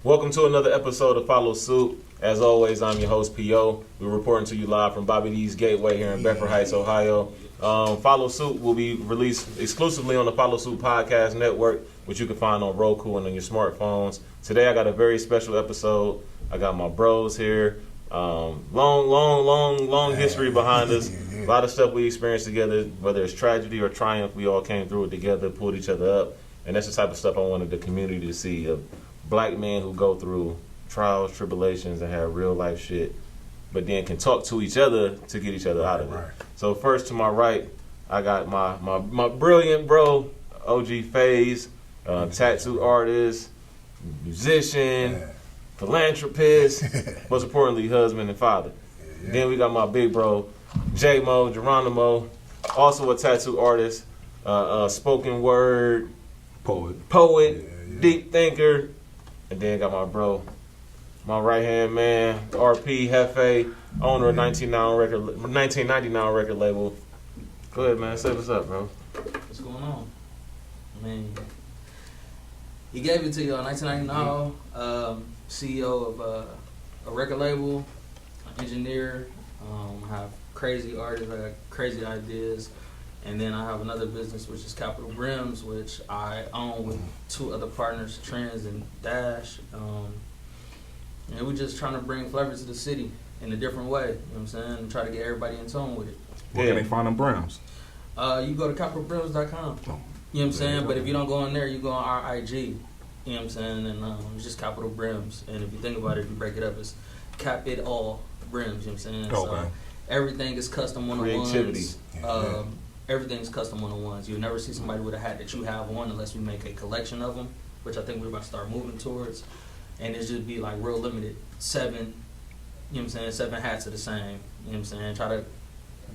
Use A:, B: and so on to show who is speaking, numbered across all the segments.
A: Welcome to another episode of Follow Suit. As always, I'm your host, P.O. We're reporting to you live from Bobby D's Gateway here in Bedford Heights, Ohio. Follow Suit will be released exclusively on the Follow Suit Podcast Network, which you can find on Roku and on your smartphones. Today, I got a very special episode. I got my bros here. Long history behind us. A lot of stuff we experienced together, whether it's tragedy or triumph, we all came through it together, pulled each other up. And that's the type of stuff I wanted the community to see, of black men who go through trials, tribulations, and have real life shit, but then can talk to each other to get each other out of it. Right. So first to my right, I got my brilliant bro, OG FaZe, tattoo artist, musician, philanthropist, most importantly, husband and father. Yeah. Then we got my big bro, J-Mo, Geronimo, also a tattoo artist, spoken word, poet, deep thinker. And then got my bro, my right-hand man, RP Hefe, owner of 1999 record label. Go ahead, man. Say what's up, bro.
B: What's going on? I mean, he gave it to you in 1999. CEO of a record label, an engineer. I have crazy artists. I got crazy ideas. And then I have another business, which is Capital Brims, which I own with two other partners, Trends and Dash. And we're just trying to bring flavor to the city in a different way, you know what I'm saying? And try to get everybody in tune with it.
C: Where can they find them Brims?
B: You go to capitalbrims.com. You know what I'm saying? But if you don't go in there, you go on our IG. You know what I'm saying? And it's just Capital Brims. And if you think about it, if you break it up, it's Cap It All Brims, you know what I'm saying?
C: Okay.
B: So everything is custom one-on-ones.
A: Creativity.
B: Everything's custom one-on-ones. You'll never see somebody with a hat that you have on unless we make a collection of them, which I think we're about to start moving towards. And it just be like real limited. 7, you know what I'm saying, 7 hats are the same. You know what I'm saying? Try to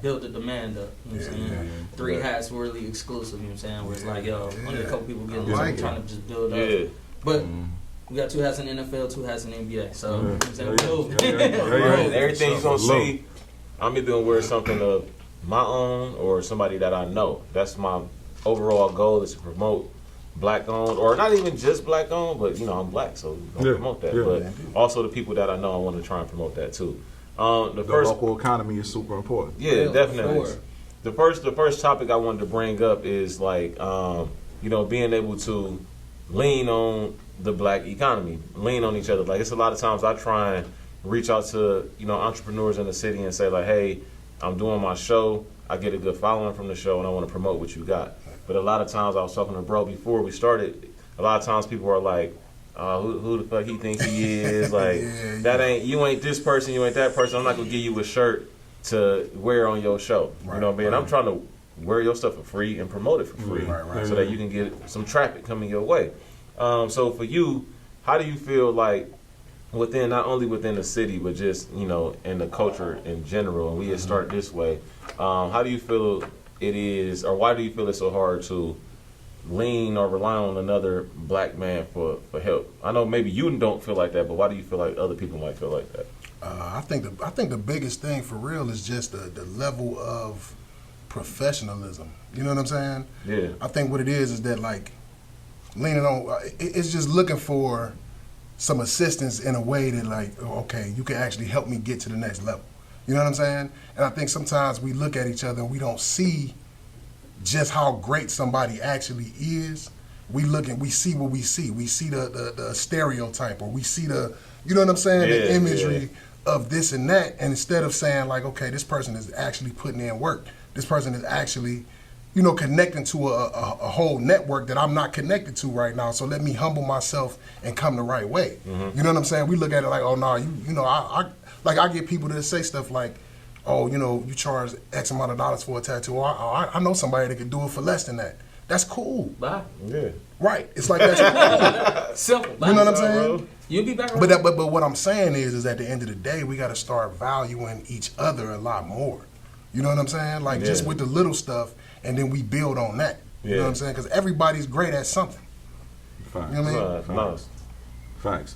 B: build the demand up. You know what I'm saying? 3 hats were really exclusive, you know what I'm saying? Where it's like, yo, only a couple people getting like trying to just build up. But we got 2 hats in the NFL, 2 hats in the NBA. So, you know what I'm saying?
A: Everything you're going to see, I'm either going to wear something of my own or somebody that I know. That's my overall goal, is to promote black owned, or not even just black owned, but you know, I'm black, so I'm gonna promote that. But also the people that I know, I want to try and promote that too. The first
C: local economy is super important.
A: Yeah, definitely. The first topic I wanted to bring up is like you know, being able to lean on the black economy, lean on each other. Like, it's a lot of times I try and reach out to, you know, entrepreneurs in the city and say like, hey, I'm doing my show, I get a good following from the show, and I want to promote what you got. But a lot of times, I was talking to bro before we started, a lot of times people are like, who the fuck he thinks he is? Like, you ain't this person, you ain't that person. I'm not going to give you a shirt to wear on your show. You know what I mean? I'm trying to wear your stuff for free and promote it for free so that you can get some traffic coming your way. So for you, how do you feel like, within, not only within the city, but just, you know, in the culture in general, and we had start this way, how do you feel it is, or why do you feel it's so hard to lean or rely on another black man for help? I know maybe you don't feel like that, but why do you feel like other people might feel like that?
D: I think the biggest thing for real is just the level of professionalism. You know what I'm saying?
A: Yeah.
D: I think what it is that, like, leaning on, it's just looking for some assistance in a way that, like, okay, you can actually help me get to the next level. You know what I'm saying? And I think sometimes we look at each other and we don't see just how great somebody actually is. We see what we see. We see the stereotype, or we see the, you know what I'm saying, the imagery of this and that. And instead of saying like, okay, this person is actually putting in work. This person is actually, you know, connecting to a whole network that I'm not connected to right now. So let me humble myself and come the right way. You know what I'm saying? We look at it like, oh no, you know, I get people that say stuff like, oh, you know, you charge X amount of dollars for a tattoo. I know somebody that could do it for less than that. That's cool.
B: Bye.
A: Yeah.
D: Right. It's like that's cool.
B: Simple.
D: You know what I'm saying?
B: You'll be back.
D: But what I'm saying is at the end of the day, we got to start valuing each other a lot more. You know what I'm saying? Like just with the little stuff, and then we build on that. You know what I'm saying? Because everybody's great at something.
C: Facts.
D: You know what I mean?
C: Facts.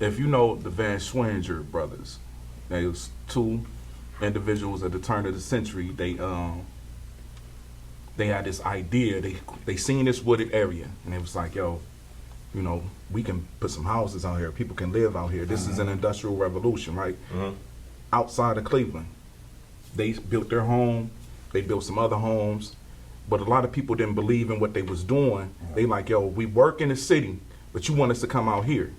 C: If you know the Van Schwinger brothers, they was 2 individuals at the turn of the century. They had this idea. They seen this wooded area, and it was like, yo, you know, we can put some houses out here. People can live out here. This is an industrial revolution, right? Outside of Cleveland, they built their home. They built some other homes. But a lot of people didn't believe in what they was doing. They like, yo, we work in the city, but you want us to come out here.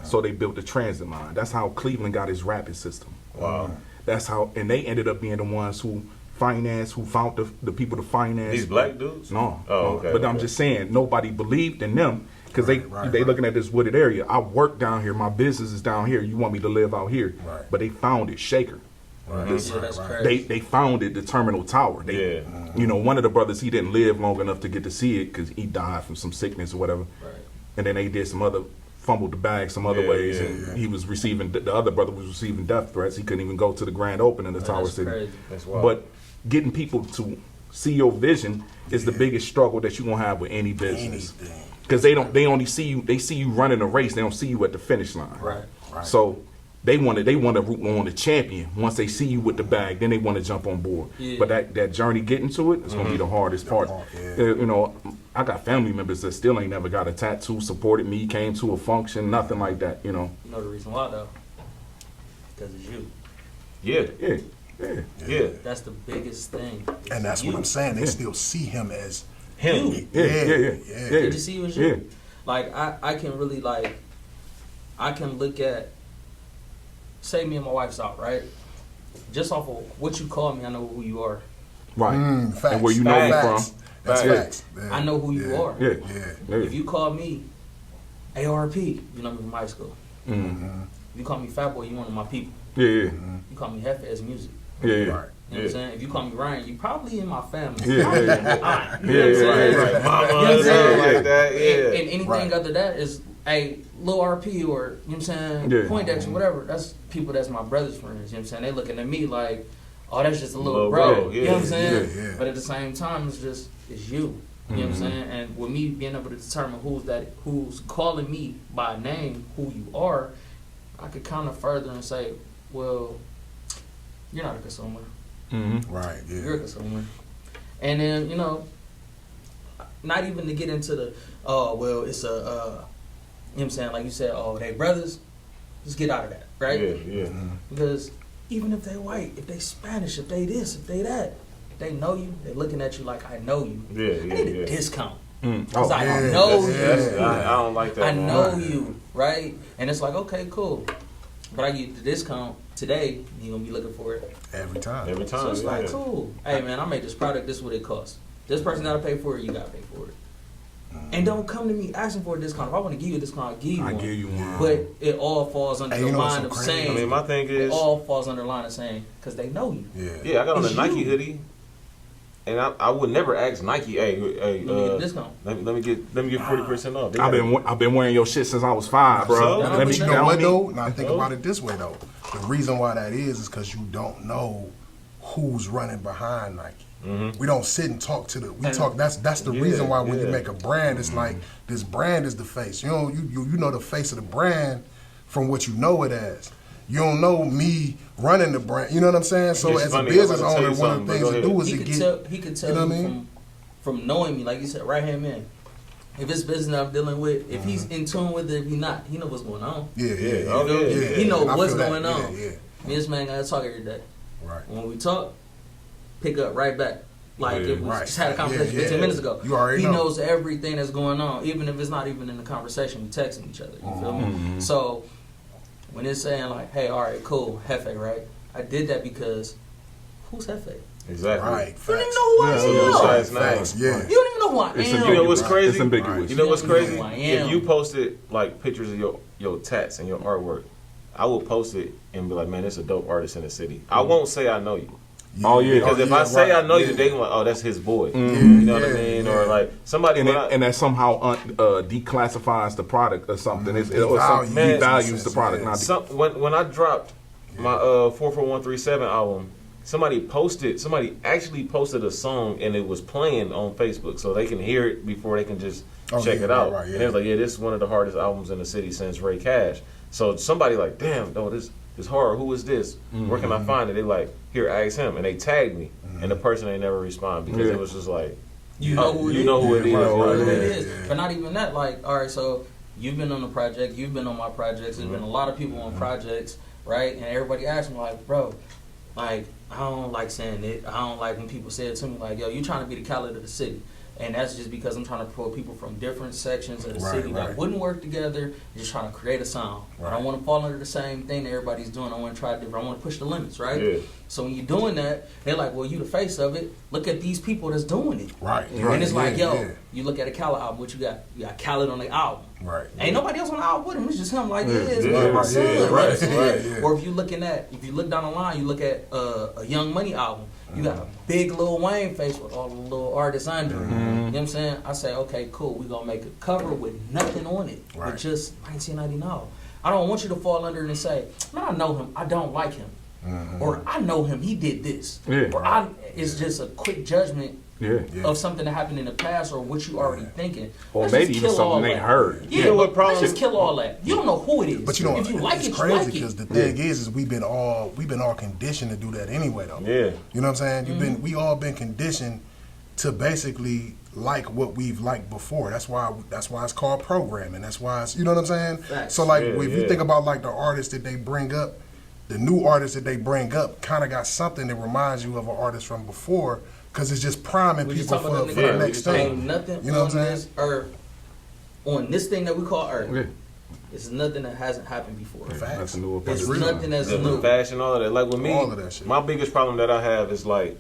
C: So they built the transit line. That's how Cleveland got its rapid system.
A: Wow.
C: That's how, and they ended up being the ones who financed, who found the people to finance.
A: These black dudes?
C: No.
A: Oh, okay.
C: But I'm just saying, nobody believed in them because they looking at this wooded area. I work down here. My business is down here. You want me to live out here?
D: Right.
C: But they found it, Shaker.
B: That's crazy.
C: They founded the Terminal Tower. They, you know, one of the brothers, he didn't live long enough to get to see it because he died from some sickness or whatever.
B: Right.
C: And then they did some other, fumbled the bag some other ways, and he was receiving, the other brother was receiving death threats. He couldn't even go to the grand opening of the Tower
B: That's
C: City.
B: crazy.
A: That's wild.
C: But getting people to see your vision is the biggest struggle that you're gonna have with any business.
D: Anything.
C: Because they only see you, they see you running a race, they don't see you at the finish line.
B: Right.
C: So they want to root on the champion. Once they see you with the bag, then they want to jump on board.
B: Yeah.
C: But that journey getting to it is gonna be the hardest part. You know, I got family members that still ain't never got a tattoo, supported me, came to a function, nothing like that. You know.
B: You know the reason why though? Because it's you.
A: Yeah.
C: Yeah.
B: That's the biggest thing. It's
D: And that's
B: you.
D: what I'm saying. They still see him as
A: Him.
C: Yeah.
B: Did you see it was you?
C: Yeah.
B: Like I can really like I can look at, say me and my wife's out, right? Just off of what you call me, I know who you are.
C: Right.
D: facts.
C: And where you know me
D: Facts.
C: from.
D: That's
A: Yeah.
D: facts. Yeah.
B: I know who you are.
C: Yeah.
D: Yeah.
B: If you call me ARP, you know me from high school.
C: Mm-hmm.
B: If you call me Fat Boy, you one of my people.
C: Yeah.
B: You call me Hefe as music.
C: Yeah.
D: Right.
B: You know what I'm saying? If you call me Ryan, you probably in my family.
C: Yeah.
B: Alright, you know what I'm saying?
A: Right. Mama,
B: You know what I'm saying?
A: like that.
B: And
A: Yeah.
B: anything
D: Right.
B: other that is a Lil RP or, you know what I'm saying,
C: Yeah.
B: Poindexter, whatever. That's people that's my brother's friends, you know what I'm saying? They looking at me like, oh, that's just a little
A: Little
B: bro.
A: bro,
B: You know what I'm
A: yeah,
B: saying?
D: yeah.
B: But at the same time, it's you. You know what I'm saying? And with me being able to determine who's calling me by name, who you are, I could kind of further and say, well, you're not a consumer.
C: Mm-hmm.
D: Right.
B: You're a
D: Yeah.
B: consumer. And then, you know, not even to get into the, oh, well, it's a, you know what I'm saying? Like you said, oh, they brothers, just get out of that, right?
A: Yeah.
B: Because even if they white, if they Spanish, if they this, if they that, they know you. They're looking at you like I know you.
A: Yeah.
B: I need a discount.
C: Mm.
B: Because
C: Oh,
B: I
D: yeah,
B: know
D: that's-
B: you.
A: I don't like that.
B: I
A: man.
B: know you, right? And it's like, okay, cool. But I give you the discount today, you're going to be looking for it.
D: Every time.
A: Every time.
B: So it's like,
A: yeah.
B: cool. Hey, man, I made this product. This is what it costs. This person got to pay for it. You got to pay for it. And don't come to me asking for a discount. If I want to give you a discount, I'll give you
C: I
B: one.
C: give you one.
B: But it all falls under
D: Hey,
B: the
D: you know what's
B: line
D: so
B: of
D: crazy?
B: saying.
A: I mean, my thing
B: it
A: is,
B: all falls under the line of saying because they know you.
D: Yeah.
A: yeah, I got on a
B: It's
A: Nike
B: you.
A: hoodie, and I would never ask Nike, hey,
B: Let me get a discount.
A: let me get 40% off. They
C: I've been wearing your shit since I was 5, bro.
A: So?
C: Let
B: But
C: me
B: you
D: You
B: know
D: know what
C: me.
D: though? Now think
A: Oh.
D: about it this way though. The reason why that is because you don't know who's running behind Nike. We don't sit and talk to the. We
B: And-
D: talk. That's the
A: Yeah,
D: reason why when you
A: yeah.
D: make a brand, it's like this brand is the face. You know, you know the face of the brand from what you know it as. You don't know me running the brand. You know what I'm saying? So
A: It's
D: as a
A: funny,
D: business
A: I'm about to
D: owner,
A: tell you
D: one of the
A: something,
D: things
A: but
D: to
A: go
D: do is
B: He
D: to
B: could
D: get.
B: tell. He could tell
D: you know
B: you,
D: what I mean?
B: from knowing me, like you said, right hand man. If it's business I'm dealing with, if he's in tune with it, if he's not, he know what's going on.
D: Yeah, yeah, yeah.
A: Oh, yeah, yeah.
B: He know
D: I
B: what's
D: feel that.
B: going on.
D: Yeah,
B: Me and this man gotta talk every day.
D: right.
B: When we talk, pick up right back. Like
C: Yeah,
B: it was
D: right.
B: just had a conversation
D: Yeah,
B: 15
D: yeah.
B: minutes ago.
D: You already
B: he
D: know.
B: knows everything that's going on, even if it's not even in the conversation. We texting each other. You feel me? So when it's saying like, "Hey, all right, cool, Hefe," right? I did that because who's Hefe?
A: Exactly.
D: Right.
B: You don't
D: Facts.
B: even know who
C: Yeah,
B: I
A: so
B: am.
A: those
D: Right,
A: size
D: facts.
A: names.
D: Yeah.
B: You don't even know who I
C: It's
B: am.
A: You know what's
C: ambiguous.
A: crazy?
C: It's ambiguous.
A: You know what's
B: You don't know
A: crazy?
B: who I
A: If
B: am.
A: you posted like pictures of your tats and your artwork, I will post it and be like, man, it's a dope artist in the city. I won't say I know you.
C: Oh, yeah.
A: Because if I say
D: right.
A: I know you,
D: Yeah.
A: they gonna like, oh, that's his boy. You
C: Mhm.
A: know what I
D: Yeah,
A: mean?
D: yeah.
A: Or like somebody
C: And,
A: when
C: and that somehow declassifies the product or something. It's, or something
A: Devalues,
C: devalues the product.
D: yeah.
C: Not
A: when I dropped my 44137 album, somebody actually posted a song and it was playing on Facebook, so they can hear it before they can just
D: Oh,
A: check
D: yeah,
A: it out.
D: right, yeah.
A: And it was like, yeah, this is one of the hardest albums in the city since Ray Cash. So somebody like, damn, no, this is hard. Who is this? Where can I find it? They like, here, ask him, and they tagged me, and the person ain't never respond because
C: Yeah.
A: it was just like,
B: You know who it is.
A: You know who it is.
B: You know
A: Right,
B: who it
A: right,
B: is.
D: yeah.
B: But not even that. Like, all right, so you've been on the project, you've been on my projects. There's been a lot of people on projects, right? And everybody asks me, like, bro, like, I don't like saying it. I don't like when people say it to me, like, yo, you trying to be the Khaled of the city. And that's just because I'm trying to promote people from different sections of the
D: Right,
B: city that
D: right.
B: wouldn't work together, just trying to create a sound. I don't want to fall under the same thing that everybody's doing. I want to try different. I want to push the limits, right?
A: Yeah.
B: So when you're doing that, they're like, well, you the face of it. Look at these people that's doing it.
D: Right.
B: And it's like, yo,
D: yeah.
B: you look at a Khaled album, what you got? You got Khaled on the album.
D: Right.
B: Ain't nobody else on the album with him. It's just him. Like, yeah, it's
A: yeah,
B: me and my
A: right,
B: son.
A: yeah,
B: You know what
A: right,
B: I'm saying?
D: right, yeah.
B: Or if you look down the line, you look at a Young Money album. You got a big Lil Wayne face with all the little artists under it. You know what I'm saying? I say, okay, cool. We're going to make a cover with nothing on it.
D: Right.
B: With just 1999. I don't want you to fall under it and say, man, I know him. I don't like him. Or I know him. He did this.
C: Yeah.
B: Or it's just a quick judgment
C: Yeah.
B: of something that happened in the past or what you already thinking.
C: Or
B: Let's
C: maybe
B: just
C: even
B: kill all
C: something they
B: that.
C: heard.
B: Yeah,
A: You know what
B: let's
A: problem-
B: just kill all that. You don't know who it is.
D: But you know,
B: if you like
D: it's
B: it, you
D: crazy
B: like
D: because
B: it.
D: the thing is we've been all conditioned to do that anyway, though.
A: Yeah.
D: You know what I'm saying? We all been conditioned to basically like what we've liked before. That's why it's called programming. That's why it's, you know what I'm saying?
B: Facts.
D: So like
A: Yeah,
D: if
A: yeah.
D: you think about like the artists that they bring up, the new artists that they bring up kind of got something that reminds you of an artist from before because it's just priming
B: We just
D: people
B: talking about
D: for
B: them
D: the
B: niggas.
D: next
B: Ain't
D: thing.
B: nothing
D: You know
B: on
D: what I'm
B: this earth, on this thing that we call Earth.
C: Yeah.
B: It's nothing that hasn't happened before.
D: Facts.
C: That's a new
B: It's
C: approach.
B: nothing that's
A: The
B: new.
A: fashion, all of that. Like with me,
D: All of that shit.
A: my biggest problem that I have is like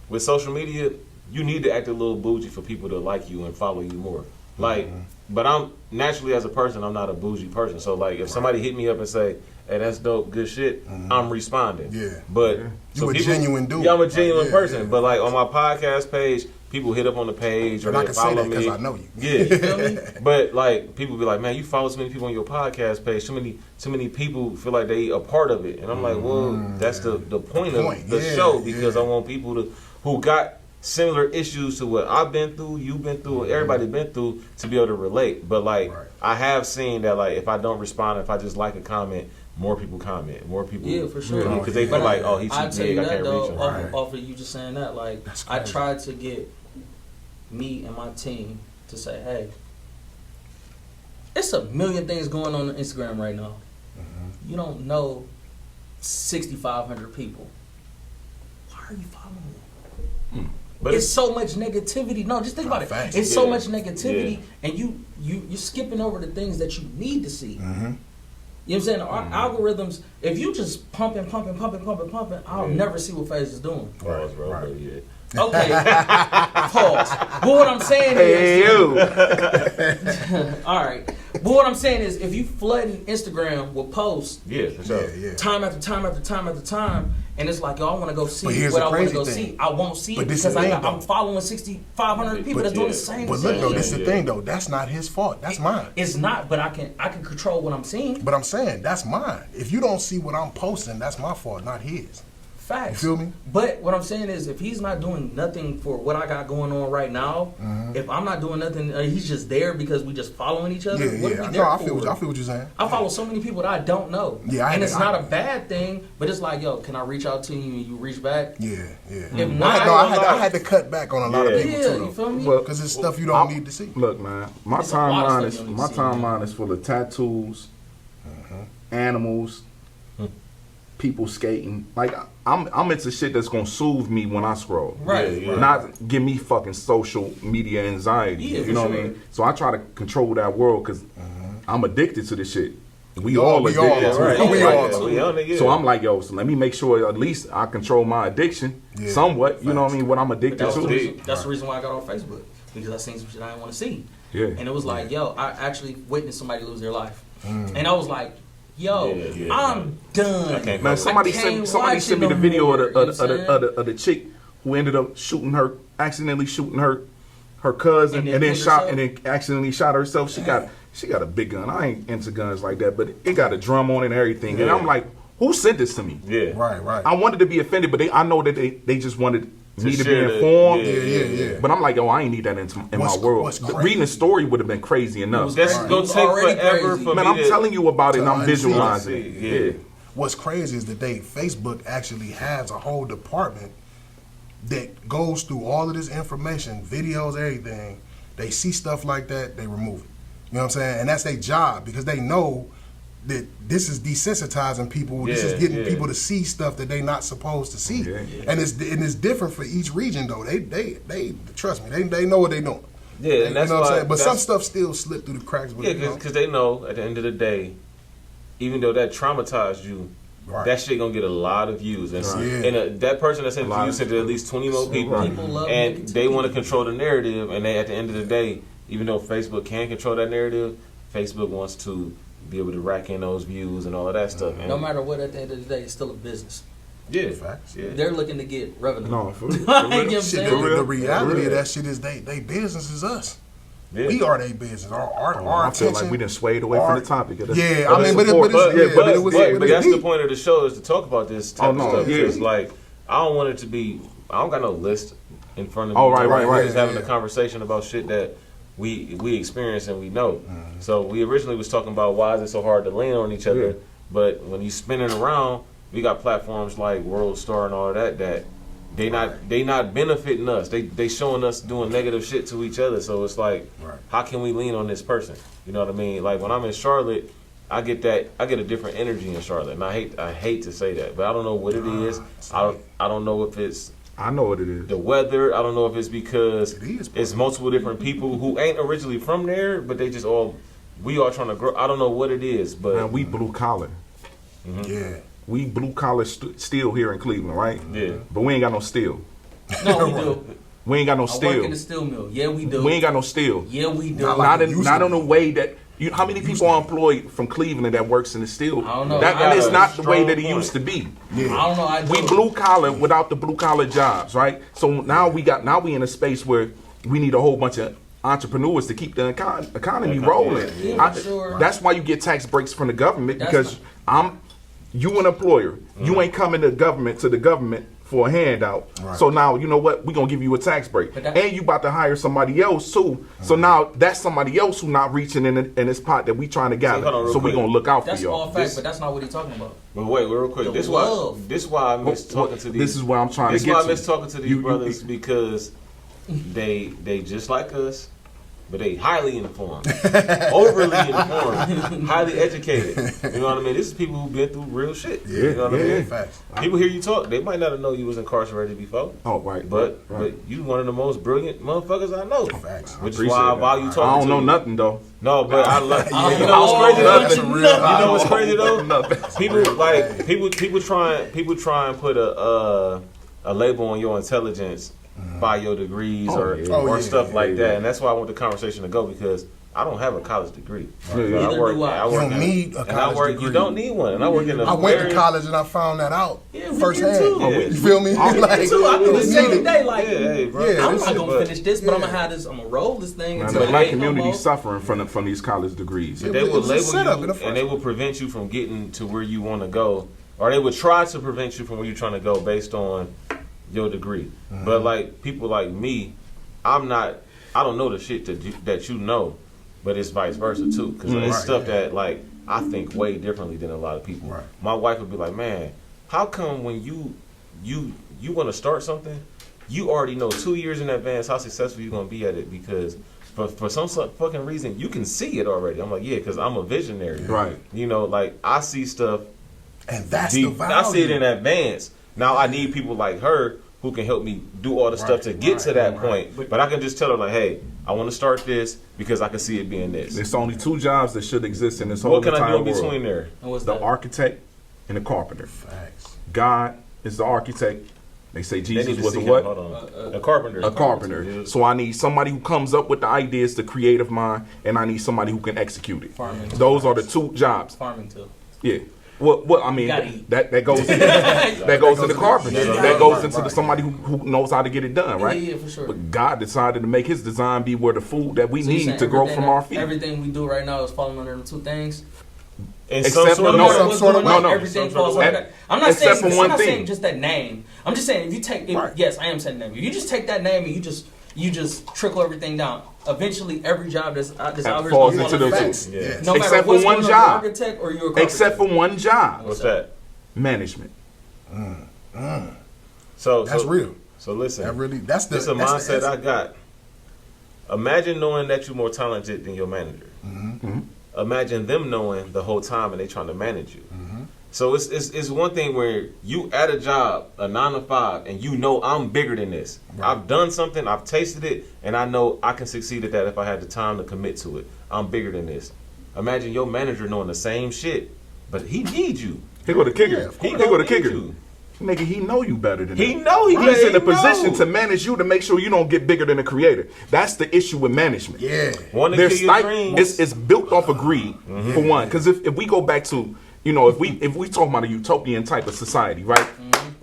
A: with social media, you need to act a little bougie for people to like you and follow you more. Like, but I'm naturally as a person, I'm not a bougie person. So like, if somebody hit me up and say, "Hey, that's dope, good shit," I'm responding.
D: Yeah.
A: But
D: You a genuine dude.
A: Yeah, I'm a genuine
D: Yeah,
A: person.
D: yeah.
A: But like on my podcast page, people hit up on the page or
D: And I
A: they
D: can say
A: follow
D: that
A: me.
D: 'cause I know you.
A: Yeah, you feel me? But like people be like, "Man, you follow so many people on your podcast page. Too many people feel like they a part of it." And I'm like, "Well, that's the point
D: point,
A: of the
D: yeah,
A: show because
D: yeah.
A: I want people who got similar issues to what I've been through, you've been through, everybody been through to be able to relate." But like
D: Right.
A: I have seen that like if I don't respond, if I just like a comment, more people comment, more people.
B: Yeah, for sure.
A: Because they
D: But
A: feel like, oh, he's
B: I
A: too
B: tell
A: big,
B: you
A: I
B: that
A: can't
B: though,
A: reach him.
D: Right.
B: off of you just saying that, like
D: That's
B: I
D: crazy.
B: tried to get me and my team to say, hey, it's a million things going on Instagram right now. You don't know 6,500 people. Why are you following them?
A: But
B: It's so much negativity. No, just think about it.
D: Facts.
B: It's so
A: Yeah.
B: much negativity,
A: Yeah.
B: and you're skipping over the things that you need to see.
D: Mm-hmm.
B: You know what I'm saying? Our algorithms, if you just pumping, I'll
A: Yeah.
B: never see what FaZe is doing.
A: Pause, bro.
D: Right.
A: But yeah.
B: Okay. Pause. But what I'm saying
C: Hey,
B: is,
C: you.
B: all right. But what I'm saying is, if you flooding Instagram with posts
A: Yeah, for sure.
D: Yeah, yeah.
B: time after time after time after time, and it's like, yo, I want to go
D: But
B: see
D: here's
B: what
D: the
B: I want to
D: crazy
B: go
D: thing.
B: see. I won't see
D: But
B: it
D: this
B: because
D: the thing,
B: I'm
D: though.
B: following 6,500 people
A: But
B: that's doing
A: yeah.
B: the same
D: But
B: thing.
D: look though, this is the
A: Yeah.
D: thing though. That's not his fault. That's mine.
B: It's not, but I can control what I'm seeing.
D: But I'm saying that's mine. If you don't see what I'm posting, that's my fault, not his.
B: Facts.
D: You feel me?
B: But what I'm saying is, if he's not doing nothing for what I got going on right now,
D: Mm-hmm.
B: if I'm not doing nothing, he's just there because we just following each other.
D: Yeah,
B: What
D: yeah.
B: are we
D: No,
B: there
D: I
B: for?
D: feel what you're saying.
B: I follow so many people that I don't know.
D: Yeah,
B: and it's not a bad thing, but it's like, yo, can I reach out to you and you reach back?
D: Yeah, yeah.
B: If
D: Well,
B: not,
D: I had to cut back on a lot of
A: Yeah.
D: people
B: yeah,
D: too,
B: you feel me?
C: Well,
D: because it's stuff you don't need to see.
C: Look, man, my
B: There's a lot of
C: timeline
B: stuff
C: is
B: you don't
C: my
B: need to see, man.
C: timeline is full of tattoos, animals, people skating. Like I'm into shit that's gonna soothe me when I scroll.
B: Right.
A: Yeah, yeah.
C: Not give me fucking social media anxiety.
B: Yeah,
C: you
B: for
C: know what I
B: sure.
C: mean? So I try to control that world because I'm addicted to this shit. We
D: No,
C: all
D: we
C: addicted
D: all
C: to
D: are.
C: it.
A: Right.
D: We
A: yeah,
D: all
A: yeah,
D: too.
A: we on it, yeah.
C: So I'm like, yo, so let me make sure at least I control my addiction
D: Yeah.
C: somewhat. You know what I mean? What I'm
B: But
C: addicted
B: that's, the
C: to.
B: reason, that's the reason why I got on Facebook, because I seen some shit I didn't want to see.
C: Yeah.
B: And it was like, yo, I actually witnessed somebody lose their life. And I was like, yo,
A: Yeah, yeah,
B: I'm done.
A: I can't
C: Man,
A: I
C: somebody
B: can't
C: sent me
B: watch
C: the
B: it no
C: video
B: more,
C: of
B: you know what I'm
C: the chick who ended up accidentally shooting her cousin,
B: And then
C: and then
B: killed
C: shot
B: herself?
C: and then accidentally shot herself. She got a big gun. I ain't into guns like that, but it got a drum on it and everything. And
A: Yeah.
C: I'm like, who sent this to me?
A: Yeah.
D: Right.
C: I wanted to be offended, but I know that they just wanted me to be
A: share the-
C: informed.
D: Yeah.
C: But I'm like, yo, I ain't need that in
D: What's-
C: my world.
D: what's crazy?
C: Reading the story would have been crazy enough.
A: That's
B: Right.
A: gonna
B: It was
A: take
B: already
A: forever
B: crazy.
A: for
C: Man,
A: me
C: I'm
A: to,
C: telling you about it and I'm
D: unsee
C: visualizing
A: it.
C: it. Yeah.
D: What's crazy is that Facebook actually has a whole department that goes through all of this information, videos, everything, they see stuff like that, they remove it. You know what I'm saying? And that's their job because they know that this is desensitizing people. This is getting people to see stuff that they not supposed to see.
C: Yeah.
D: And it's different for each region though. They trust me. They know what they doing.
A: Yeah, and that's
D: you know what I'm
A: why.
D: saying? But some stuff still slip through the cracks. But,
A: Yeah,
D: you know.
A: because they know at the end of the day, even though that traumatized you,
D: Right.
A: that shit gonna get a lot of views. And,
D: Right.
A: and that person that sent it to you sent it to at least 20 more people.
B: People love
A: And
B: negativity.
A: they want to control the narrative. And they, at the end of the day, even though Facebook can control that narrative, Facebook wants to be able to rack in those views and all of that stuff. And
B: No matter what, at the end of the day, it's still a business.
A: yeah,
D: Facts.
A: yeah.
B: They're looking to get revenue.
C: No, for
B: You know what I'm
D: Shit,
B: saying?
D: the reality
C: For real.
D: of that shit is they business is us.
A: Yeah.
D: We are their business. Our
C: I feel
D: attention.
C: like we done swayed away from the topic.
D: Yeah,
A: But
D: I mean, but
C: support-
A: that's
D: deep.
A: the point of the show is to talk about this type
C: Oh,
A: of
C: no,
A: stuff.
C: yeah.
A: Because like I don't want it to be. I don't got no list in front of
C: Oh,
A: me.
C: right, right,
A: We're
C: right.
A: just having
D: Yeah.
A: a conversation about shit that we experience and we know.
C: Mm-hmm.
A: So we originally was talking about why is it so hard to lean on each other,
C: Yeah.
A: but when you spin it around, we got platforms like World Star and all of that they not benefiting us. They showing us doing negative shit to each other. So it's like,
D: Right.
A: how can we lean on this person? You know what I mean? Like when I'm in Charlotte, I get a different energy in Charlotte, and I hate to say that, but I don't know what it is. I don't know if it's
C: I know what it is.
A: the weather. I don't know if it's because
D: It is,
A: it's multiple different people who ain't originally from there, but they just we all trying to grow. I don't know what it is, but
C: Man, we blue collar.
D: Yeah.
C: We blue collar steel here in Cleveland, right?
A: yeah.
C: But we ain't got no steel.
B: No, we do.
C: We ain't got no
B: I work
C: steel.
B: in the steel mill. Yeah, we do.
C: We ain't got no steel.
B: Yeah, we do.
D: Not like
C: Not
D: it
C: in
D: used
C: not
D: to
C: in a
D: be.
C: way that how many people are employed from Cleveland that works in the steel?
B: I don't know.
C: That,
B: I
C: and it's
A: got a
C: not the way
A: strong
C: that it
A: point.
C: used to be.
B: I don't know. I do.
C: We blue collar without the blue collar jobs, right? So now we in a space where we need a whole bunch of entrepreneurs to keep the economy rolling.
B: Yeah, for sure.
C: That's why you get tax breaks from the government
B: That's
C: because you an employer. You ain't coming to the government for a handout.
D: Right.
C: So now you know what? We're gonna give you a tax break.
B: But that-
C: And you about to hire somebody else too. So now that's somebody else who not reaching in this pot that we trying to gather.
A: hold on real
C: So we
A: quick.
C: gonna look out
B: That's
C: for
B: all
C: y'all.
B: fact,
A: This-
B: but that's not what he's talking about.
A: But wait, real quick.
B: The
A: This
B: love.
A: why I miss talking to these.
C: This is where I'm trying
A: This
C: to
A: is
C: get
A: why I
C: to.
A: miss talking to these
C: You-
A: brothers because they just like us, but they highly informed, overly informed, highly educated. You know what I mean? This is people who've been through real shit. You know what I
C: yeah,
A: mean?
D: Facts.
A: People hear you talk, they might not have known you was incarcerated before.
C: Oh, right.
A: But
C: right.
A: but you one of the most brilliant motherfuckers I know.
D: Facts.
A: Which is
C: Appreciate
A: why I
C: that.
A: value talking
C: I don't
A: to
C: know
A: you.
C: nothing though.
A: No, but I love.
B: I
A: You
B: don't
A: know what's
B: know
A: crazy though?
D: nothing.
A: You
D: Real.
A: know what's crazy though?
C: Nothing.
A: People like people try and put a label on your intelligence by your degrees
C: Oh,
A: or
C: yeah.
A: or
D: yeah,
A: stuff
D: yeah,
A: like
C: yeah.
A: that, and that's why I want the conversation to go because I don't have a college degree.
C: Yeah,
A: So
C: yeah.
A: I
B: Neither
A: work.
B: do I.
A: I
B: You
A: work
D: don't
A: in-
D: need a
A: and I
D: college
A: work.
D: degree.
A: You don't need one, and I work in a
D: I went
A: very-
D: to college and I found that out
B: Yeah, we did
D: firsthand.
B: too.
A: Yeah.
D: You feel me?
C: I did
D: Like,
B: too. I do
D: you
B: this
D: need
B: every
D: it.
B: day. Like,
A: Yeah, hey, bro.
D: Yeah,
B: I'm
D: this
B: not
D: is-
B: gonna finish this, but I'm
D: yeah.
B: gonna have this. I'm gonna roll this thing
C: Man,
B: until
C: the
B: I
C: black
B: ain't no
C: community
B: more.
C: suffering from these college degrees.
D: Yeah.
A: They will
D: It's a
A: label
D: setup in
A: you,
D: the first
A: and they will prevent you from getting to where you want to go, or they would try to prevent you from where you're trying to go based on your degree. But like people like me, I don't know the shit that you know, but it's vice versa too, because it's
D: Right,
A: stuff
D: yeah.
A: that like I think way differently than a lot of people.
D: Right.
A: My wife would be like, "Man, how come when you want to start something, you already know 2 years in advance how successful you're gonna be at it because." For some fucking reason, you can see it already. I'm like, yeah, because I'm a visionary.
C: Right.
A: You know, like, I see stuff.
D: And that's
A: deep.
D: the value.
A: I see it in advance. Now, I need people like her who can help me do all the stuff to get to that point. But I can just tell her, like, hey, I want to start this because I can see it being this.
C: There's only two jobs that should exist in this whole
A: What can I
C: entire
A: do in
C: world.
A: between there?
B: And what's
C: The
B: that?
C: architect and the carpenter.
D: Facts.
C: God is the architect. They say
A: They need
C: Jesus
A: to
C: was a
A: see
C: what?
A: him. Hold on. A carpenter.
C: A carpenter. So I need somebody who comes up with the ideas, the creative mind, and I need somebody who can execute it.
B: Farming.
C: Those are the two jobs.
B: Farming too.
C: Yeah. Well, I mean,
B: Gotta eat.
C: that goes that goes into carpenter.
D: Yeah,
C: That goes into
D: right.
C: somebody who knows how to get it done, right?
B: Yeah, for sure.
C: But God decided to make His design be where the food that we
B: So you
C: need
B: saying
C: to grow
B: everything
C: from our
B: that-
C: feet.
B: Everything we do right now is falling under them two things.
A: In
C: Except
A: some
C: for
A: sort of
C: no-
A: way.
D: some sort of
C: no,
D: way.
C: no.
B: Everything
A: Some sort
B: falls
A: of
B: under
A: way.
B: that. I'm not
C: Except
B: saying
C: for one
B: I'm not
C: thing.
B: saying just that name. I'm just saying if you take
D: Right.
B: yes, I am saying name. If you just take that name and you just trickle everything down, eventually every job that's out here is
C: falls
B: gonna
C: into
B: fall under
C: those
B: that.
C: two.
A: Yeah.
D: Yes.
B: No matter
C: Except for
B: what's
C: one
B: going on,
C: job.
B: you're an architect or you're a carpenter.
C: Except for one job,
A: What's that?
C: management.
A: So
D: That's
A: so,
D: real.
A: So listen,
D: that's the
A: mindset I got. Imagine knowing that you're more talented than your manager. Imagine them knowing the whole time and they trying to manage you. So it's one thing where you at a job, a 9 to 5, and you know I'm bigger than this.
D: Right.
A: I've done something, I've tasted it, and I know I can succeed at that if I had the time to commit to it. I'm bigger than this. Imagine your manager knowing the same shit, but he needs you.
C: Here go the kicker.
D: Yeah, of
C: Here
D: course.
C: go the
A: He
C: kicker.
A: need you.
C: Nigga, he know you better than
A: He
C: that.
A: know he
C: He's
A: better,
C: in a
A: he
C: position
A: know.
C: to manage you to make sure you don't get bigger than the creator. That's the issue with management.
D: Yeah.
A: Want to
C: Their
A: kill your
C: stifle
A: dreams.
C: it's built off of greed for one. Because if we go back to, you know, if we talk about a utopian type of society, right,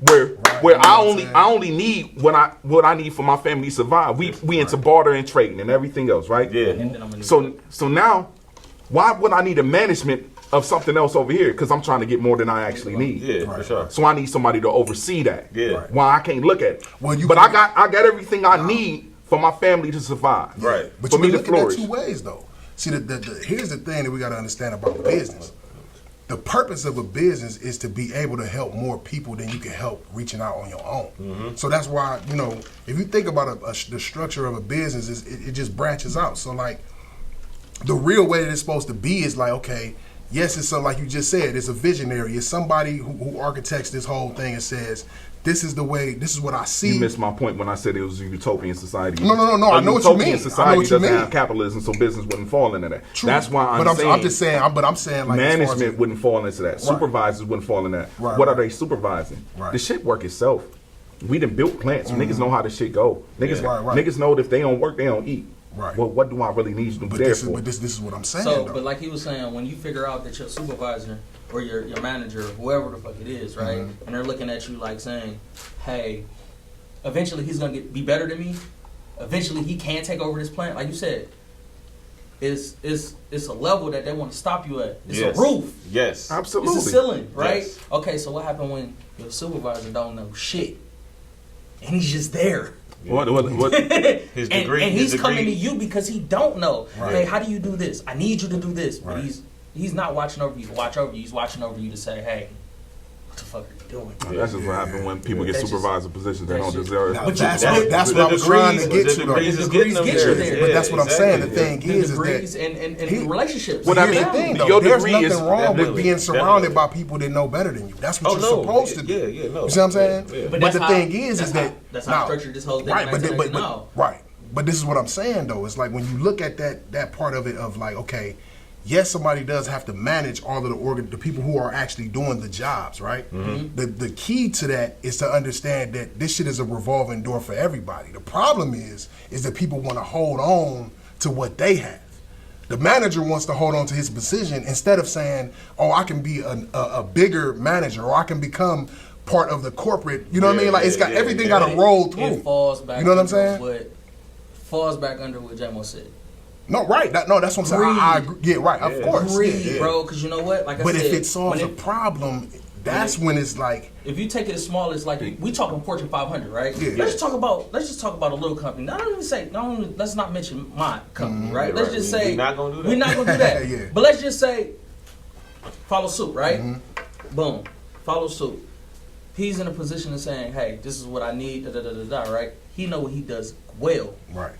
C: where
D: You know
C: I
D: what I'm saying?
C: only need what I need for my family to survive. We into barter and trading and everything else, right?
A: Yeah.
B: And then I'm gonna
C: So now, why would I need a management of something else over here? Because I'm trying to get more than I actually need.
A: Yeah, for
D: Right,
A: sure.
D: right.
C: So I need somebody to oversee that.
A: Yeah. Right.
C: Why I can't look at it.
D: Well, you
C: but
D: can-
C: I got everything I need for my family to survive.
A: Right.
D: But
C: For
D: you
C: me
D: can
C: to
D: look at that
C: flourish.
D: two ways, though. See, here's the thing that we got to understand about business. The purpose of a business is to be able to help more people than you can help reaching out on your own. So that's why, you know, if you think about the structure of a business, it just branches out. So, like, the real way that it's supposed to be is like, okay, yes, it's like you just said, it's a visionary. It's somebody who architects this whole thing and says, this is the way, this is what I see.
C: You missed my point when I said it was a utopian society.
D: No, I know what you mean. I know
C: Utopian society
D: what you
C: doesn't
D: mean.
C: have capitalism, so business wouldn't fall into that.
D: True.
C: That's why I'm
D: but
C: saying.
D: I'm just saying, like, as far as
C: management wouldn't fall into that.
D: Right.
C: Supervisors wouldn't fall in that.
D: Right,
C: What are
D: right.
C: they supervising?
D: Right.
C: The shit work itself. We done built plants. Niggas know how the shit go. Niggas,
D: Right, right.
C: niggas know that if they don't work, they don't eat.
D: Right.
C: Well, what do I really need you to be
D: But
C: there
D: this,
C: for?
D: but this is what I'm saying.
B: So,
D: though.
B: but like he was saying, when you figure out that your supervisor or your manager, whoever the fuck it is, right, and they're looking at you like saying, "Hey, eventually he's gonna be better than me. Eventually he can take over this plant." Like you said, it's a level that they want to stop you at. It's
A: Yes.
B: a roof.
A: Yes.
C: Absolutely.
B: It's a ceiling, right?
A: Yes.
B: Okay, so what happened when your supervisor don't know shit, and he's just there?
C: What?
A: His degree.
B: and
A: his
B: he's coming to
A: degree.
B: you because he don't know.
D: Right.
B: Hey, how do you do this? I need you to do this. But
D: Right.
B: he's not watching over you to watch over you. He's watching over you to say, hey, what the fuck are you doing?
C: That's just what happens when people get
B: That's just-
C: supervisor positions they
B: that's
C: don't
B: just-
C: deserve.
D: Now,
B: But
D: that's
B: you-
D: what, that's
A: the
D: what I was trying to
A: degrees-
D: get
A: the
D: to, though.
A: degrees
B: The
A: is
B: degrees
A: getting them
B: get you
A: there.
B: there.
D: But that's what I'm saying. The thing
B: The
D: is
B: degrees
D: that
B: and
D: he-
B: relationships.
C: What I
D: here's
C: mean,
D: the thing, though.
C: your
D: There's
C: degree
D: nothing
C: is
D: wrong with
A: definitely-
D: being surrounded
A: definitely.
D: by people that know better than you. That's what
A: Oh,
D: you're
A: no.
D: supposed to do.
A: Yeah, no.
D: You see what I'm saying?
A: Yeah, yeah.
B: But
D: But the
B: that's how-
D: thing is
B: that's
D: that
B: that's how I
D: now-
B: structured this whole thing.
D: Right, but
B: now.
D: right. But this is what I'm saying though. It's like when you look at that part of it of like, okay, yes, somebody does have to manage all of the people who are actually doing the jobs, right? The key to that is to understand that this shit is a revolving door for everybody. The problem is that people want to hold on to what they have. The manager wants to hold on to his position instead of saying, "Oh, I can be a bigger manager, or I can become part of the corporate." You know what I mean? Like it's got everything got to roll through.
B: It falls back.
D: You know what I'm
B: under
D: saying?
B: Falls back under what J-Mo said.
D: No, right. No, that's what I'm saying. I agree. Yeah, right. Of course.
B: Greed,
D: Yeah.
B: bro. Because you know what? Like I
D: But
B: said,
D: if it solves a
B: when
D: problem, that's when it's like,
B: if you take it as small as like we talking Fortune 500, right?
D: Yeah.
B: Let's just talk about a little company. Let's not mention my company, right?
A: Yeah,
B: Let's
A: right.
B: just
A: We
B: say
A: not gonna do that.
B: We're not gonna do that.
D: Yeah.
B: But let's just say follow suit, right? Boom, follow suit. He's in a position of saying, "Hey, this is what I need." Da da da da da. Right? He know what he does well.
D: right,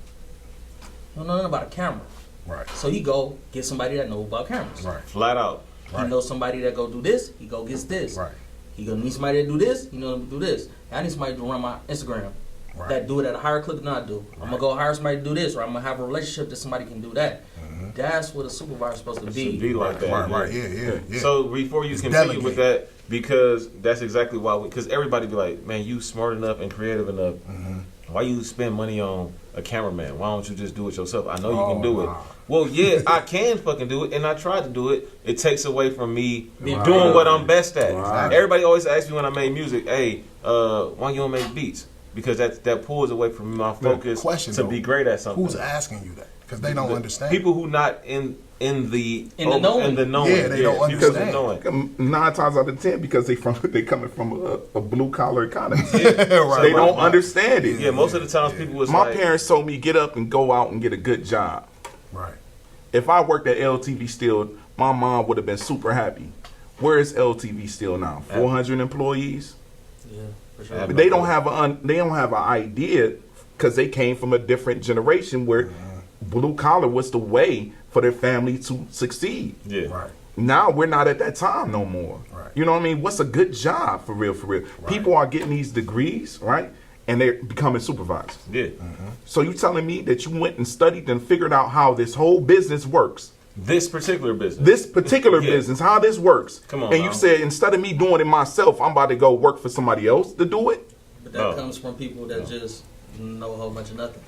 B: He don't know nothing about a camera,
D: right,
B: so he go get somebody that know about cameras.
D: right,
A: Flat out.
B: He knows somebody that go do this. He go gets this.
D: right,
B: He gonna need somebody to do this. He know to do this. I need somebody to run my Instagram.
D: right.
B: That do it at a higher clip than I do. I'm gonna go hire somebody to do this, or I'm gonna have a relationship that somebody can do that. That's what a supervisor is supposed to
A: Should
B: be.
A: be like that.
D: Right,
A: yeah.
D: right, yeah.
A: So before you
D: It's
A: continue with
D: delegate.
A: that, because that's exactly why. Because everybody be like, "Man, you smart enough and creative enough. Why you spend money on a cameraman? Why don't you just do it yourself? I know you
D: Oh,
A: can do it."
D: nah.
A: Well, yeah, I can fucking do it, and I tried to do it. It takes away from me
B: Right.
A: doing what I'm best at.
C: Right.
A: Everybody always asks me when I make music, "Hey, why you don't make beats?" Because that pulls away from my focus
D: Question,
A: to
D: though.
A: be great at something.
D: Who's asking you that? Because they don't understand.
A: People who not in the
B: In the
A: knowing.
D: Yeah, they don't
A: people
D: understand.
A: knowing.
C: 9 times out of 10 because they coming from a blue collar economy.
D: right,
C: They
D: right,
C: don't
D: right.
C: understand it.
A: Yeah, most of the times people was
C: My
A: like,
C: parents told me get up and go out and get a good job.
D: Right.
C: If I worked at LTV Steel, my mom would have been super happy. Where is LTV Steel now? 400 employees?
B: Yeah. For sure.
A: Having
C: They
A: no
C: don't have an idea because they came from a different generation where blue collar was the way for their family to succeed.
A: Yeah.
D: Right.
C: Now we're not at that time no more.
D: Right.
C: You know what I mean? What's a good job for real? People are getting these degrees, right? And they're becoming supervisors.
A: Yeah.
C: So you telling me that you went and studied and figured out how this whole business works?
A: This particular business.
C: This particular
A: Yeah.
C: business, how this works.
A: Come on
C: And
A: now.
C: you said instead of me doing it myself, I'm about to go work for somebody else to do it?
B: But that
A: Oh.
B: comes from people that just know a whole bunch of nothing.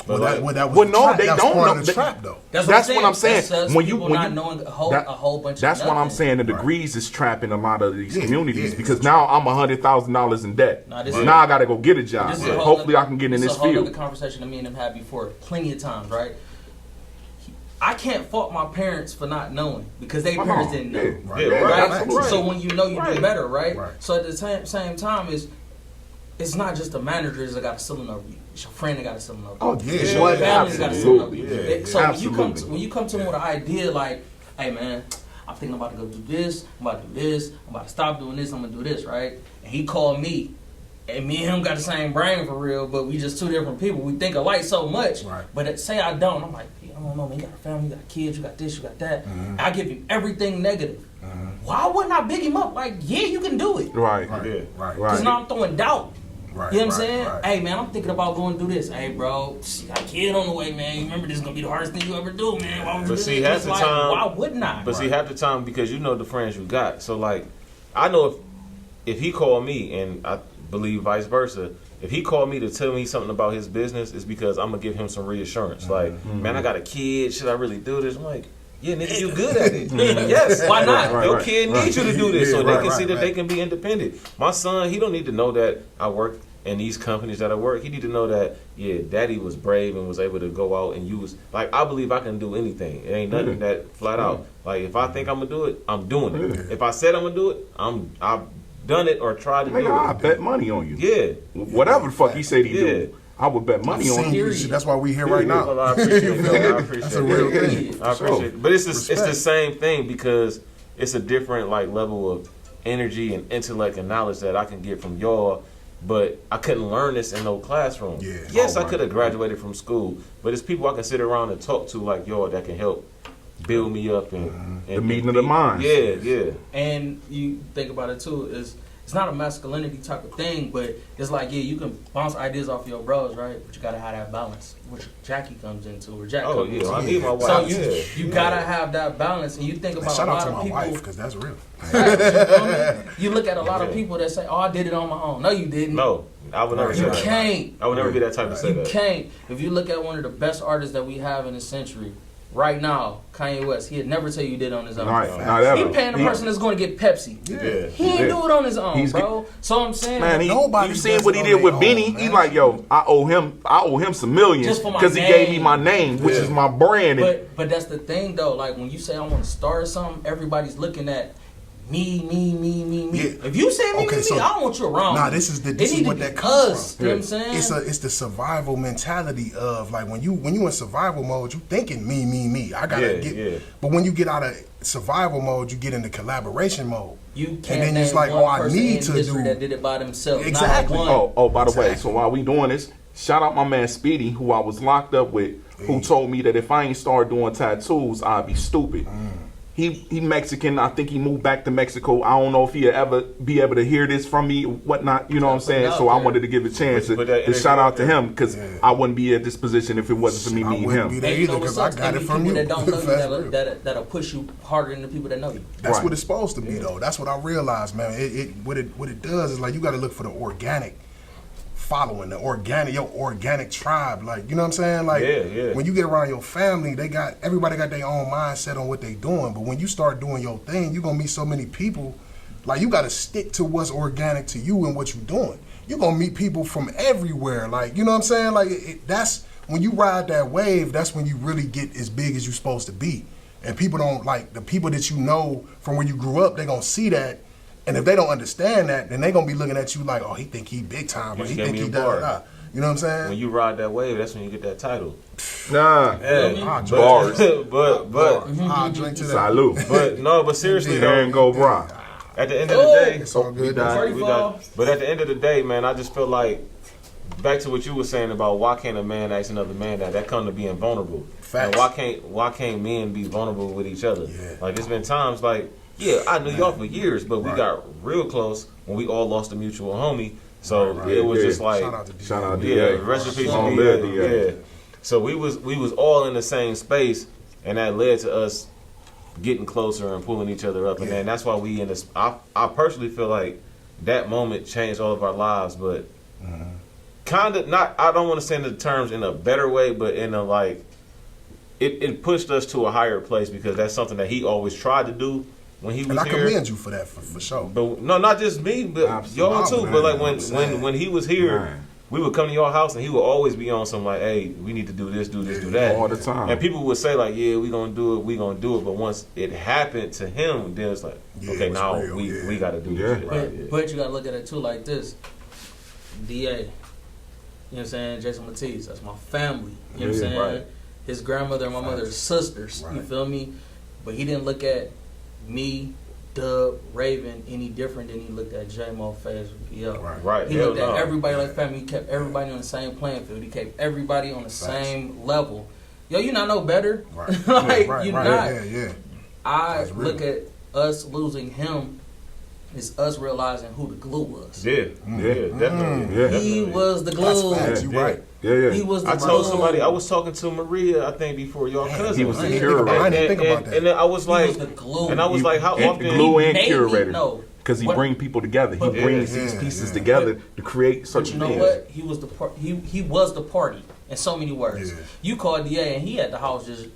A: But
D: Well,
A: like,
D: that was
C: Well,
D: the
C: no,
D: trap.
C: they
D: that was
C: don't
D: part
C: know.
D: of the trap, though.
C: That's what I'm saying.
B: That's
C: When you
B: people
C: when
B: not
C: you
B: knowing a whole bunch
C: that's
B: of
C: what I'm
B: nothing.
C: saying. The
D: Right.
C: degrees is trapping a lot of these
D: Yeah,
C: communities
D: yeah,
C: because
D: it's
C: now I'm $100,000 in debt.
B: Nah, this
C: now
B: is-
C: I got to go get a job.
B: This is a whole
C: Hopefully,
B: other-
C: I can get in this
B: a whole other
C: field.
B: conversation that me and him had before, plenty of times, right? I can't fault my parents for not knowing because they parents didn't know.
C: Yeah,
D: Right.
A: Yeah,
B: Right?
C: absolutely.
B: So when you know, you
A: Right.
B: do better, right?
D: Right.
B: So at the same time, it's not just the managers that got a ceiling over you. It's your friend that got a ceiling over you.
C: Oh,
D: Yeah,
B: It's
D: yeah,
B: your family that got a ceiling over you.
A: absolutely.
B: So
C: Absolutely.
B: when you come to them with an idea like, hey man, I'm thinking I'm about to go do this, I'm about to do this, I'm about to stop doing this, I'm gonna do this, right? And he called me. And me and him got the same brain for real, but we just two different people. We think alike so much.
D: Right.
B: But say I don't, I'm like, I don't know, man. You got a family, you got kids, you got this, you got that. I give him everything negative. Why wouldn't I big him up? Like, yeah, you can do it.
C: Right.
D: Right.
A: Yeah.
D: Right.
C: Right.
B: Because now I'm throwing doubt.
D: Right.
B: You know what I'm
D: right,
B: saying?
D: right.
B: Hey, man, I'm thinking about going to do this. Hey, bro, you got a kid on the way, man. You remember this is going to be the hardest thing you ever do, man. Why would you
A: But
B: do
A: see,
B: this?
A: half
B: It's
A: the
B: like,
A: time-
B: why wouldn't I?
A: But see, half the time because you know the friends you got. So like, I know if he called me, and I believe vice versa, if he called me to tell me something about his business, it's because I'm gonna give him some reassurance. Like, man, I got a kid. Should I really do this? I'm like, yeah, nigga, you good at it. Yes,
B: Why not?
C: Right,
A: Your
C: right,
A: kid
C: right.
A: needs you to do this,
D: Yeah,
A: so they
D: right,
A: can see
D: right,
A: that they
D: right.
A: can be independent. My son, he don't need to know that I work in these companies that I work. He need to know that, yeah, daddy was brave and was able to go out and use. Like, I believe I can do anything. It ain't nothing that flat out. Like, if I think I'm gonna do it, I'm doing it.
C: Yeah.
A: If I said I'm gonna do it, I've done it or tried to do
C: Nigga, I
A: it.
C: bet money on you.
A: Yeah.
C: Whatever the fuck he said he
A: Yeah.
C: do, I would bet money
D: I've
C: on
D: seen
C: you.
D: you. That's why we here right now.
A: Well, I appreciate it. I appreciate
D: That's a
A: it.
D: real
B: Yeah.
D: thing.
A: I appreciate it. But it's the
D: Respect.
A: same thing because it's a different like level of energy and intellect and knowledge that I can get from y'all. But I couldn't learn this in no classroom.
D: Yeah.
A: Yes,
C: Oh,
A: I
C: right.
A: could have graduated from school, but it's people I can sit around and talk to like y'all that can help build me up and
C: The meeting of the minds.
A: Yeah, yeah.
B: And you think about it too, it's not a masculinity type of thing, but it's like, yeah, you can bounce ideas off your bros, right? But you gotta have that balance, which Jackie comes into, or Jack
A: Oh
B: comes
A: yeah,
B: into.
A: I need my wife.
B: So
A: yeah.
B: you gotta have that balance, and you think about
D: Shout
B: a
D: out
B: lot
D: to
B: of
D: my
B: people.
D: wife because that's real.
B: Right, you feel me? You look at a lot of
A: Yeah.
B: people that say, "Oh, I did it on my own." No, you didn't.
A: No, I would never
D: Right.
A: say
B: You
A: that.
B: can't.
A: I would never be that type to say
B: You
A: that.
B: can't. If you look at one of the best artists that we have in this century, right now, Kanye West, he'd never tell you he did it on his own.
C: Right, not ever.
B: He paying the person that's going to get Pepsi.
A: Yeah.
B: He ain't
C: Yeah.
B: do it on his own,
C: He's
B: bro. So I'm saying,
C: Man,
D: Nobody
C: you seen
D: does
C: what
D: it
C: he
D: on
C: did
D: their
C: with
D: own,
C: Benny?
D: man.
C: He like, yo, I owe him some millions
B: Just for my
C: because he gave me
B: name.
C: my name, which
A: Yeah.
C: is my brand. And
B: but that's the thing though. Like when you say I want to start something, everybody's looking at me.
D: Yeah.
B: If you say me,
D: Okay,
B: me,
D: so-
B: I don't want you around.
D: Nah,
B: me.
D: this is
B: It
D: this
B: need
D: is
B: to
D: what
B: be
D: that comes
B: us.
D: from.
B: You know what I'm saying?
D: It's the survival mentality of like when you in survival mode, you thinking me. I gotta
A: Yeah,
D: get.
A: yeah.
D: But when you get out of survival mode, you get into collaboration mode.
B: You
D: And
B: can't
D: then
B: name
D: it's like,
B: one
D: oh, I
B: person
D: need
B: in
D: to
B: history
D: do-
B: that did it by themselves.
D: Exactly.
B: Not one.
C: oh, by the way,
D: Exactly.
C: so while we doing this, shout out my man Speedy, who I was locked up with, who told me that if I ain't start doing tattoos, I'd be stupid. He Mexican. I think he moved back to Mexico. I don't know if he'll ever be able to hear this from me, whatnot. You know what I'm saying?
B: out
C: So I
B: there.
C: wanted to give a chance
A: Put that
C: to
A: energy
C: shout
A: out
C: out to
A: there.
C: him because
D: Yeah.
C: I wouldn't be at this position if it wasn't for me
D: I
C: meeting
D: wouldn't be
C: him.
D: there
B: And you
D: either
B: know
D: because
B: what
D: I
B: sucks?
D: got
B: There
D: it
B: be
D: from
B: people
D: you.
B: that don't know
D: That's
B: you
D: real.
B: that'll push you harder than the people that know you.
D: That's
C: Right.
D: what it's supposed to be, though. That's what I realized, man. What it does is like you got to look for the organic following, your organic tribe. Like, you know what I'm saying? Like,
A: Yeah.
D: when you get around your family, everybody got their own mindset on what they doing. But when you start doing your thing, you're gonna meet so many people. Like, you got to stick to what's organic to you and what you're doing. You're gonna meet people from everywhere. Like, you know what I'm saying? Like, that's when you ride that wave. That's when you really get as big as you're supposed to be. And people don't like the people that you know from when you grew up. They gonna see that. And if they don't understand that, then they gonna be looking at you like, oh, he think he big time,
A: You
D: or
A: just
D: he
A: gave
D: think
A: me
D: he
A: a
D: da
A: bar.
D: da da. You know what I'm saying?
A: When you ride that wave, that's when you get that title.
C: Nah,
A: Yeah.
C: bars.
A: but
D: I'll drink to that.
C: Salute.
A: but no, but seriously
C: There
A: though,
C: and go, bro.
A: at the end of the day,
D: It's all good.
B: Party fall.
A: but at the end of the day, man, I just feel like back to what you were saying about why can't a man ask another man that come to being vulnerable.
D: Facts.
A: And why can't men be vulnerable with each other?
D: Yeah.
A: Like there's been times like, yeah, I knew y'all for years, but we
D: Right.
A: got real close when we all lost a mutual homie. So
D: Right.
A: it was
C: Yeah.
A: just like,
D: Shout out to D.
C: Shout out to
A: yeah,
C: DA.
A: rest in peace,
C: Long
A: DA.
C: live DA.
A: Yeah. So we was all in the same space, and that led to us getting closer and pulling each other up, and
D: Yeah.
A: then that's why we in this. I personally feel like that moment changed all of our lives, but kind of not. I don't want to say the terms in a better way, but in a like, it pushed us to a higher place because that's something that he always tried to do when he was
D: And I
A: here.
D: commend you for that, for sure.
A: But no, not just me, but y'all
C: Absolutely.
A: too. But like
D: I'm saying.
A: when he was here,
C: Man.
A: we would come to your house and he would always be on some like, hey, we need to do this, do that.
C: All the time.
A: And people would say like, yeah, we gonna do it. But once it happened to him, then it's like,
D: Yeah,
A: okay,
D: it was
A: now
D: real, yeah.
A: we got to do
C: Yeah.
A: this shit.
B: But you gotta look at it too like this. DA, you know what I'm saying? Jason Matisse, that's my family. You know what I'm
C: Yeah,
B: saying?
A: right.
B: His grandmother and my mother's sisters. You
D: Right.
B: feel me? But he didn't look at me, Dub, Raven any different than he looked at J-Mo, Faz, Yo.
D: Right.
A: Right.
B: He
A: Hell
B: looked at
A: no.
B: everybody like family. He kept everybody on the same playing field. He kept everybody on the same level. Yo, you not no better.
D: Right.
B: Like
D: right,
B: you
D: right.
B: not.
D: Yeah.
B: I
D: That's real.
B: look at us losing him is us realizing who the glue was.
A: Yeah,
C: Yeah.
A: definitely.
C: Yeah.
B: He
A: Definitely.
B: was the
D: That's
B: glue.
D: facts. You
A: Yeah.
D: right.
C: Yeah.
B: He was the
A: I told
B: glue.
A: somebody I was talking to Maria, I think before y'all
D: Damn,
A: cousin.
C: he was the
D: I didn't
C: curator.
D: think about- I didn't think about that.
A: And then I was
B: He
A: like,
B: was the glue.
A: and I was like, how
C: And
A: often?
C: glue and
B: made me
C: curator.
B: know.
C: Because he
B: What-
C: bring people together. He
A: But-
C: brings
D: Yeah,
C: these
D: yeah,
C: pieces
D: yeah.
C: together to create such
B: But you know
C: things.
B: what? He was the he was the party in so many words.
D: Yeah.
B: You called DA and he at the house just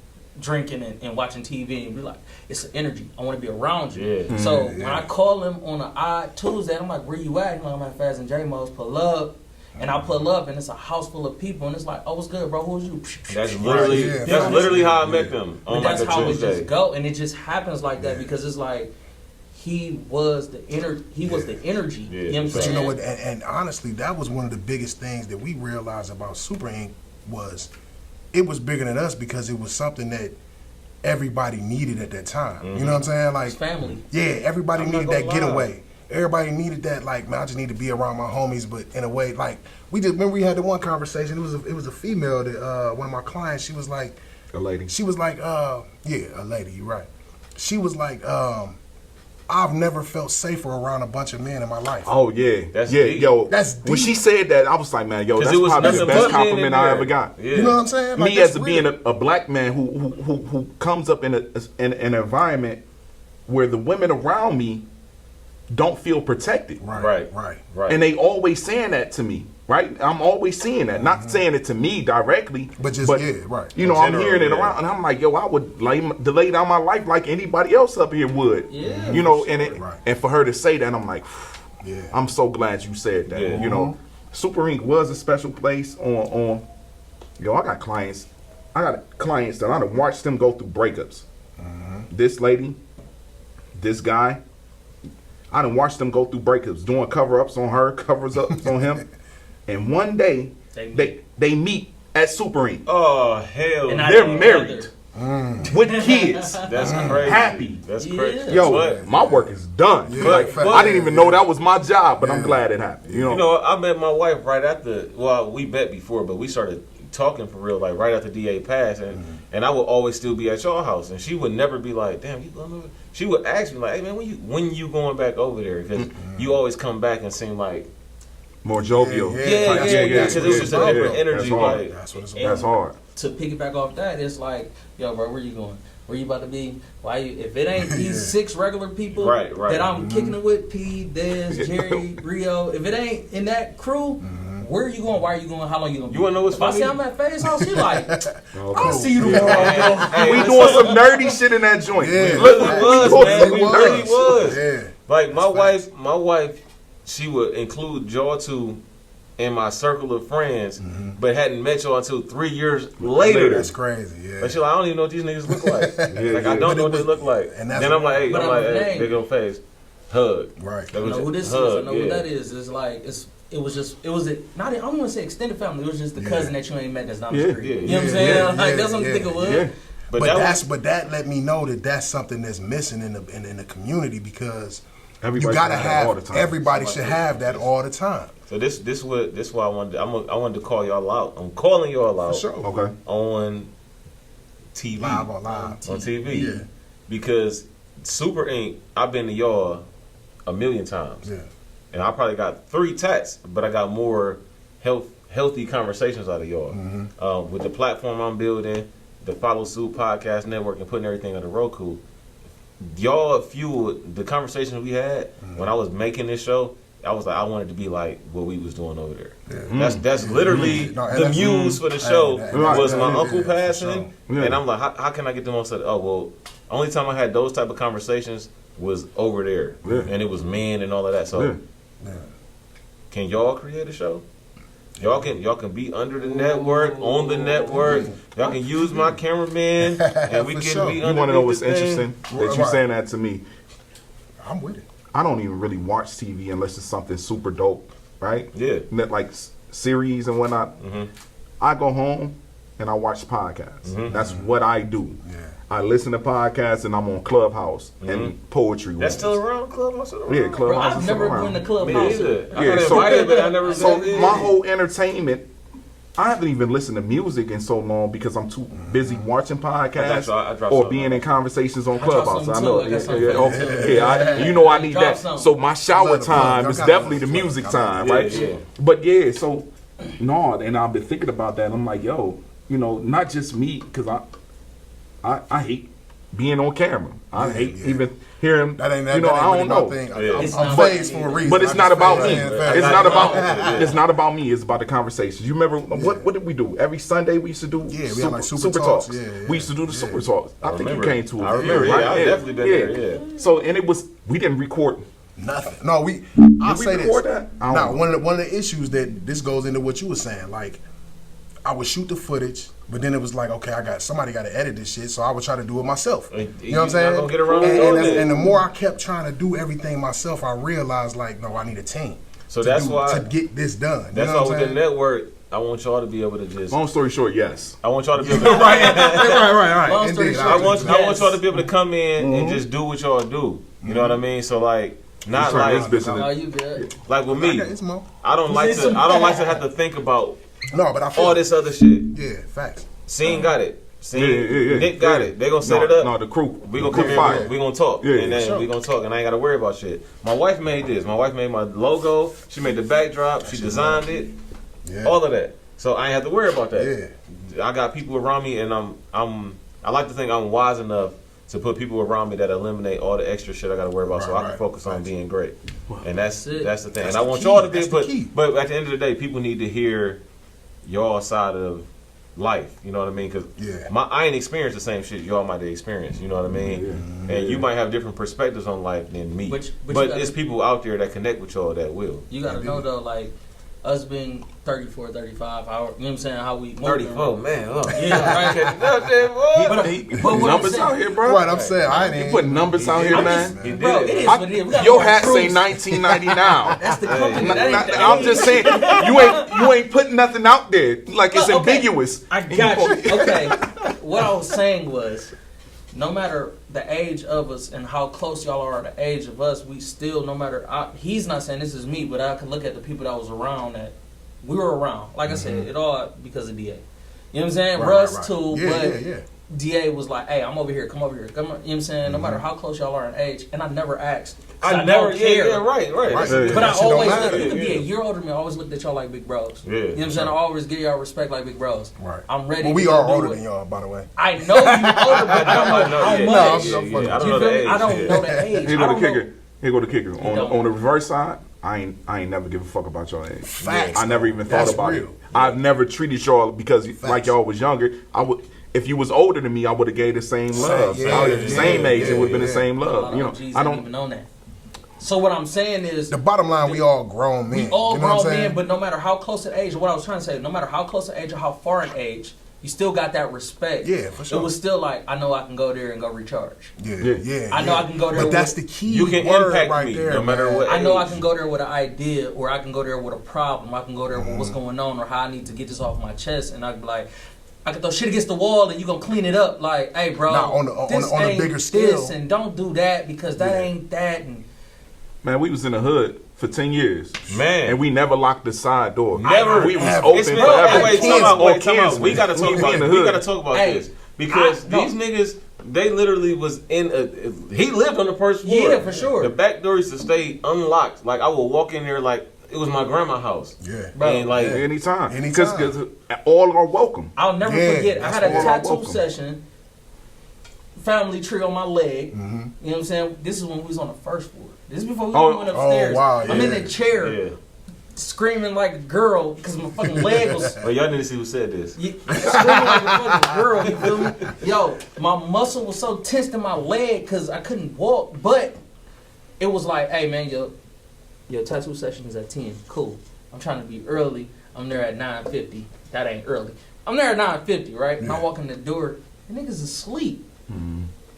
B: drinking and watching TV and be like, it's an energy. I want to be around you.
A: Yeah.
B: So
D: Yeah.
B: when I call him on an odd Tuesday, I'm like, where you at? He's like, I'm at Faz and J-Mo's. Pull up. And I pull up and it's a house full of people and it's like, oh, what's good, bro? Who's you?
A: That's literally
D: yeah.
A: that's literally how I
D: Yeah.
A: met them
B: But
A: on like
B: that's
A: a
B: how it
A: Tuesday.
B: just go, and it just happens like that
D: Yeah.
B: because it's like he was the He was the energy.
A: Yeah.
B: You know what I'm
D: But
B: saying?
D: you know what? And honestly, that was one of the biggest things that we realized about Super Inc. was it was bigger than us because it was something that everybody needed at that time. You know what I'm saying? Like,
B: His family.
D: yeah, everybody
A: I'm not
D: needed that
A: gonna lie.
D: getaway. Everybody needed that. Like, man, I just need to be around my homies, but in a way, like we just remember we had the one conversation. It was a female that one of my clients. She was like,
C: A lady.
D: yeah, a lady. You're right. She was like, I've never felt safer around a bunch of men in my life.
C: Oh yeah,
A: That's
C: yeah,
A: deep.
C: yo.
D: That's
C: When
D: deep.
C: she said that, I was like, man, yo,
A: 'Cause
C: that's
A: it was
C: probably the
A: nothing
C: best
A: but men in
C: compliment I
A: there.
C: ever got.
A: Yeah.
D: You know what I'm saying? Like,
C: Me
D: that's
C: as
D: real.
C: being a black man who comes up in an environment where the women around me don't feel protected,
A: Right. Right.
C: and they always saying that to me. Right, I'm always seeing that. Not saying it to me directly,
D: But just, yeah, right.
C: You know,
A: In
C: I'm
A: general,
C: hearing it
A: yeah.
C: around, and I'm like, yo, I would lay down my life like anybody else up here would.
B: Yeah,
C: you know, and it,
D: Right.
C: and for her to say that, I'm like,
D: Yeah.
C: I'm so glad you said that.
A: Yeah.
C: You know, Super Inc. was a special place on. Yo, I got clients that I done watched them go through breakups. This lady, this guy, I done watched them go through breakups, doing cover-ups on her, covers-ups on him. And one day, they meet at Super Inc.
A: Oh hell,
B: And
A: no.
B: I
C: They're
B: didn't
C: married
D: Mm.
C: with kids.
A: That's crazy.
C: Happy.
A: That's
B: Yeah.
A: crazy.
C: Yo,
A: But,
C: my work is done.
D: Yeah,
C: Like,
D: fact.
C: I didn't even know that was my job, but I'm
D: Yeah.
C: glad it happened. You know,
A: you know, I met my wife right after. Well, we met before, but we started talking for real, like right after DA passed, and I would always still be at your house, and she would never be like, "Damn, you going over?" She would ask me like, "Hey man, when you going back over there?" Because you always come back and seem like,
C: more jovial.
D: Yeah,
A: yeah,
D: that's
A: yeah,
D: what-
A: yeah,
D: that's
A: because
D: what
A: it was just a different
C: Yeah,
A: energy.
C: that's hard.
A: Like,
D: That's what it's
B: And-
D: about.
C: That's hard.
B: To piggyback off that, it's like, yo, bro, where you going? Where you about to be? Why you? If it ain't these 6 regular people
A: Right.
B: that I'm kicking it with, P, Dez, Jerry, Rio, if it ain't in that crew, where are you going? Why are you going? How long you gonna be?
A: You wanna know what's
B: if I
A: funny?
B: say I'm at Faye's house, she like,
C: Oh,
B: I'll
C: cool.
B: see you tomorrow, bro.
A: Hey,
C: We
A: listen,
C: doing some nerdy shit in that joint.
D: Yeah.
A: It
C: Look,
A: really
C: we
A: was,
C: doing
A: man.
C: some
A: We
C: nerdy
A: really
C: shit.
A: was.
D: Yeah.
A: Like my
D: That's
A: wife, she would include y'all two in my circle of friends, but hadn't met y'all until 3 years later.
D: That's crazy. Yeah.
A: But she like, I don't even know what these niggas look like.
C: Yeah,
A: like I
C: yeah.
A: don't know what they look like.
D: And that's
A: Then I'm like, hey,
B: But I know the name.
A: big old face, hug.
D: Right.
A: That
B: I
A: was
B: know who this
A: hug,
B: is. I know
A: yeah.
B: who that is. It's like it was not. I don't want to say extended family. It was just the
D: Yeah.
B: cousin that you ain't met that's down
C: Yeah.
B: the street.
A: Yeah.
B: You know what I'm
A: Yeah.
B: saying?
D: Yeah.
B: Like that's
D: Yeah.
B: what I'm thinking was.
C: Yeah.
A: But
D: But
A: that
D: that let me know that that's something that's missing in the community because
C: Everybody
D: you gotta
C: should have that all the
D: have.
C: time.
D: Everybody should have that all the time.
A: So this why I wanted to call y'all out. I'm calling y'all out
D: For sure.
C: Okay.
A: on TV.
D: Live on live.
A: On TV.
D: Yeah.
A: Because Super Inc., I've been to y'all a million times.
D: Yeah.
A: And I probably got 3 tats, but I got more healthy conversations out of y'all. With the platform I'm building, the Follow Suit Podcast Network, and putting everything under Roku, y'all fueled the conversations we had when I was making this show. I was like, I wanted to be like what we was doing over there.
D: Yeah.
A: That's literally
D: No, and
A: the
D: that's-
A: muse for the show
C: Right.
A: was my
D: Yeah,
A: uncle
D: for
A: passing,
C: sure.
A: and I'm like, how can I get the most out of it? Oh, well, only time I had those type of conversations was over there,
C: Yeah.
A: and it was men and all of that. So,
C: Yeah.
A: can y'all create a show? Y'all can be under the network, on the network. Y'all can use my cameraman, and we
D: For
A: can
D: sure.
A: be
C: You
A: under.
C: want to know what's interesting? That you
D: Right.
C: saying that to me.
D: I'm with it.
C: I don't even really watch TV unless it's something super dope, right?
A: Yeah.
C: Like series and whatnot.
A: Mm-hmm.
C: I go home and I watch podcasts.
A: Mm-hmm.
C: That's what I do.
D: Yeah.
C: I listen to podcasts and I'm on Clubhouse and poetry.
A: That's
C: rooms.
A: still around, Clubhouse? Still around?
C: Yeah,
B: Bro,
C: Clubhouse
B: I've
C: is
B: never
C: still around.
B: been to Clubhouse.
A: Me either. I
C: Yeah,
A: got
C: so-
A: invited, but I never.
C: So
A: been.
C: my whole entertainment, I haven't even listened to music in so long because I'm too busy watching podcasts
A: I dropped
C: or
A: some.
C: being in conversations on
B: dropped
C: Clubhouse.
B: some
C: I
B: too.
C: know.
B: I got
C: Yeah,
B: some
C: yeah,
B: for
C: okay.
B: you.
C: Yeah, you know I need
B: Drop
C: that.
B: some.
C: So my shower
D: Love the plug.
C: time
D: Y'all
C: is
D: gotta
C: definitely
D: love
C: the
D: the plug.
C: music
D: I
C: time,
D: love
C: right?
A: it. Yeah.
C: But yeah, so no, and I've been thinking about that. I'm like, yo, you know, not just me, because I hate being on camera. I hate
D: yeah.
C: even hearing.
D: That ain't that.
C: You know,
D: that ain't
C: I
D: really
C: don't
D: my
C: know.
D: thing.
A: Yeah.
D: I'm,
B: It's
D: I'm
B: not-
D: phased for a reason.
C: But it's
D: I
C: not
D: just
C: about
D: phase
C: me.
D: in
C: It's
D: phase.
C: not about.
A: Yeah.
C: It's not about me. It's about the conversations. You remember what did we do every Sunday? We used to do
D: Yeah, we had like super
C: talks.
D: talks. Yeah,
C: We used to do the
D: yeah.
C: super talks. I think you
A: remember.
C: came to it.
A: I remember, yeah, I've definitely been there, yeah.
C: So and it was we didn't record.
D: Nothing. No, I'll
C: we
D: say this.
C: record that? I don't
D: Now,
C: know.
D: one of the issues that this goes into what you were saying, like I would shoot the footage, but then it was like, okay, somebody got to edit this shit, so I would try to do it myself. You know what I'm
A: You're
D: saying?
A: not gonna get around
D: and,
A: doing
D: and,
A: it.
D: and the more I kept trying to do everything myself, I realized like, no, I need a team.
A: So
D: to
A: that's why-
D: to get this done.
A: That's
D: you know
A: why
D: what
A: with
D: I'm
A: the
D: saying?
A: network, I want y'all to be able to just.
C: Long story short, yes.
A: I want y'all to be able to.
D: right.
B: Long story
D: Indeed.
B: short,
A: I want
B: Yes.
A: y'all to be able to come in and just do what y'all do. You know what I mean? So like, not
C: Turn
A: like
C: this bitch into-
B: Oh, you good?
A: like with me.
D: Okay, it's more.
A: I don't like to. I don't like to have to think about
D: No, but I feel
A: all this other shit.
D: Yeah, facts.
A: Scene got it. Scene,
C: Yeah.
A: Nick got
C: Yeah.
A: it. They gonna set
C: No,
A: it up.
C: No, the crew.
A: We
C: the
A: gonna come
C: crew
A: in.
C: fire.
A: We gonna talk,
C: Yeah,
A: and then
C: sure.
A: we gonna talk, and I ain't gotta worry about shit. My wife made this. My wife made my logo. She made the backdrop. She designed it.
D: Yeah.
A: All of that. So I ain't have to worry about that.
D: Yeah.
A: I got people around me, and I like to think I'm wise enough to put people around me that eliminate all the extra shit I got to worry about, so I can
D: Right.
A: focus on being great. And that's
B: That's it.
A: the thing.
D: That's
A: And I
D: the
A: want
D: key.
A: y'all to be,
D: That's the key.
A: but at the end of the day, people need to hear y'all side of life. You know what I mean? Because
D: Yeah.
A: I ain't experienced the same shit y'all might have experienced. You know what I mean? And you might have different perspectives on life than me.
B: But you
A: But
B: gotta-
A: it's people out there that connect with y'all that will.
B: You gotta know though, like us being 34, 35, how, you know what I'm saying? How we moving.
A: 34, man. Oh.
B: Yeah, right.
A: Catching up there, boy.
B: But,
C: He
B: but
C: put
B: what
C: numbers
B: I'm
C: out
B: saying,
C: here, bro.
D: What I'm saying, I ain't
C: You put numbers out here,
B: I'm
C: man.
B: just,
A: He
B: bro,
A: did.
B: it is what it is. We got
C: Your
B: more
C: hat say
B: proofs.
C: 1999.
B: That's the company. That ain't the
C: I'm
B: age.
C: just saying you ain't putting nothing out there like it's
B: Okay.
C: ambiguous.
B: I got you. Okay. What I was saying was, no matter the age of us and how close y'all are to the age of us, we still, no matter, he's not saying this is me, but I can look at the people that was around that we were around. Like I said, it all because of DA. You know what I'm saying?
D: Right,
B: Russ
D: right.
B: too,
D: Yeah,
B: but
D: yeah.
B: DA was like, hey, I'm over here, come over here. Come on. You know what I'm saying? No matter how close y'all are in age, and I never asked. 'Cause
A: I never,
B: don't care.
A: yeah, right.
D: Right.
A: That's-
C: Yeah.
B: But I
D: That shit don't
B: always
D: matter.
B: look, you could be
A: Yeah.
B: a year older than me. I always looked at y'all like big bros.
A: Yeah.
B: You know what I'm saying? I always give y'all respect like big bros.
D: Right.
B: I'm ready.
D: Well, we
B: to
D: are
B: do
D: older
B: it.
D: than y'all, by the way.
B: I know you older, but I don't know how
A: yeah,
B: much.
D: No, I'm
A: yeah,
D: fucking-
A: yeah. I don't
B: You
A: know
B: feel
A: the
B: me?
A: age.
B: I don't
A: yeah.
B: know the age.
C: Here
B: I
C: go the
B: don't know.
C: kicker. Here go the kicker.
B: don't.
C: On the reverse side, I ain't never give a fuck about y'all age.
D: Facts.
C: I never even thought
D: That's
C: about
D: real.
C: it. I've never treated y'all because like y'all was younger. I would. If you was older than me, I would have gave the same love.
D: yeah,
C: If the same
D: yeah,
C: age, it would have been
D: yeah.
C: the same
B: A lot
C: love.
B: of
C: You know,
B: OGs
C: I
B: ain't
C: don't.
B: even on that. So what I'm saying is,
D: The bottom line, we all grown men.
B: we all
D: you know what I'm
B: grown
D: saying?
B: men, but no matter how close in age, what I was trying to say, no matter how close in age or how far in age, you still got that respect.
D: Yeah, for sure.
B: It was still like, I know I can go there and go recharge.
D: Yeah.
B: I know I can go there
D: But
B: with-
D: that's the key.
A: You can
D: word
A: impact
D: right
A: me,
D: there,
A: no matter
D: man.
A: what.
B: I know I
A: age.
B: can go there with an idea, or I can go there with a problem. I can go there with what's
D: Mm-hmm.
B: going on, or how I need to get this off my chest, and I can be like, I can throw shit against the wall, and you gonna clean it up. Like, hey, bro,
D: Nah, on a
B: this
D: bigger
B: ain't
D: scale.
B: this, and don't do that because that
D: Yeah.
B: ain't that. And
C: Man, we was in the hood for 10 years.
A: Man.
C: And we never locked the side door.
A: Never.
C: We was
D: Ever.
C: open
A: It's been,
C: forever.
A: wait, time out.
C: Or
A: Time out.
C: kinsmen.
A: We gotta talk
C: We
A: about
C: in the
A: We
C: hood.
A: gotta talk about
B: Hey,
A: this because
B: no.
A: these niggas, they literally was in a. He lived on the first floor.
B: Yeah, for sure.
A: The back door used to stay unlocked. Like I would walk in there like it was my grandma's house.
D: Yeah.
B: Bro,
A: And like
C: Anytime.
D: Anytime.
C: Because all are welcome.
B: I'll never
D: Yeah,
B: forget. I had a
C: that's all
B: tattoo
C: welcome.
B: session, family tree on my leg.
D: Mm-hmm.
B: You know what I'm saying? This is when we was on the first floor. This is before we
C: Oh.
B: went upstairs.
D: Oh, wow,
B: I'm in
D: yeah.
B: the chair
A: yeah.
B: screaming like a girl because my fucking leg was.
A: Well, y'all need to see who said this.
B: Yeah, screaming like a fucking girl, you feel me? Yo, my muscle was so tensed in my leg because I couldn't walk, but it was like, hey man, your tattoo session is at 10. Cool. I'm trying to be early. I'm there at 9:50. That ain't early. I'm there at 9:50, right? And I
D: Yeah.
B: walk in the door, the niggas asleep.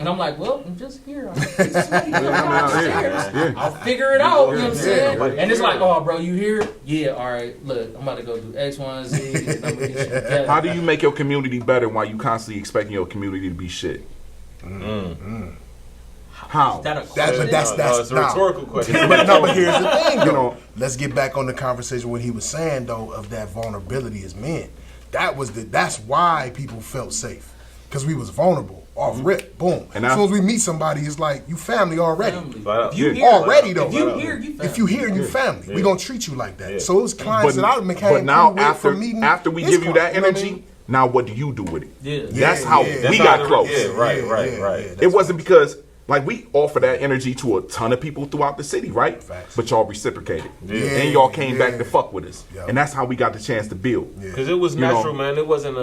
B: And I'm like, well, I'm just here. I'm just asleep. I'm downstairs.
C: Yeah.
B: I'll figure it out, you know what I'm saying?
A: Yeah.
B: And it's like, oh, bro, you here? Yeah, all right. Look, I'm about to go do X, Y, and Z. And I'm gonna get you together.
C: How do you make your community better while you constantly expecting your community to be shit? How?
B: Is that a
D: That's-
B: question?
D: but that's-
A: No, it's a
D: nah.
A: rhetorical question.
D: But no, but here's the thing,
C: You
D: though.
C: know-
D: Let's get back on the conversation. What he was saying, though, of that vulnerability as men. That's why people felt safe, because we was vulnerable off rip, boom.
C: And
D: as
C: I-
D: soon as we meet somebody, it's like you family already.
B: Family.
A: Flat out.
B: If you
C: Yeah.
B: hear,
D: Already, though.
B: if you hear, you family.
D: If you here, you family.
A: Yeah.
D: We gonna treat you like that.
A: Yeah.
D: So it was clients that I became
C: but now
D: cool with
C: after
D: from meeting
C: after we
D: his
C: give you that
D: clients, you know what I
C: energy,
D: mean?
C: now what do you do with it?
B: Yeah.
C: That's
D: Yeah,
C: how
D: yeah.
C: we
A: That's
C: got
A: how
C: close.
A: Yeah, right,
D: Yeah,
A: right,
D: yeah,
A: right.
D: yeah.
C: It wasn't because like we offer that energy to a ton of people throughout the city, right?
D: Facts.
C: But y'all reciprocated.
A: Yeah.
C: And y'all came back
D: Yeah.
C: to fuck with us.
D: Yeah.
C: And that's how we got the chance to build.
D: Yeah.
A: Because it was
C: You know.
A: natural, man. It wasn't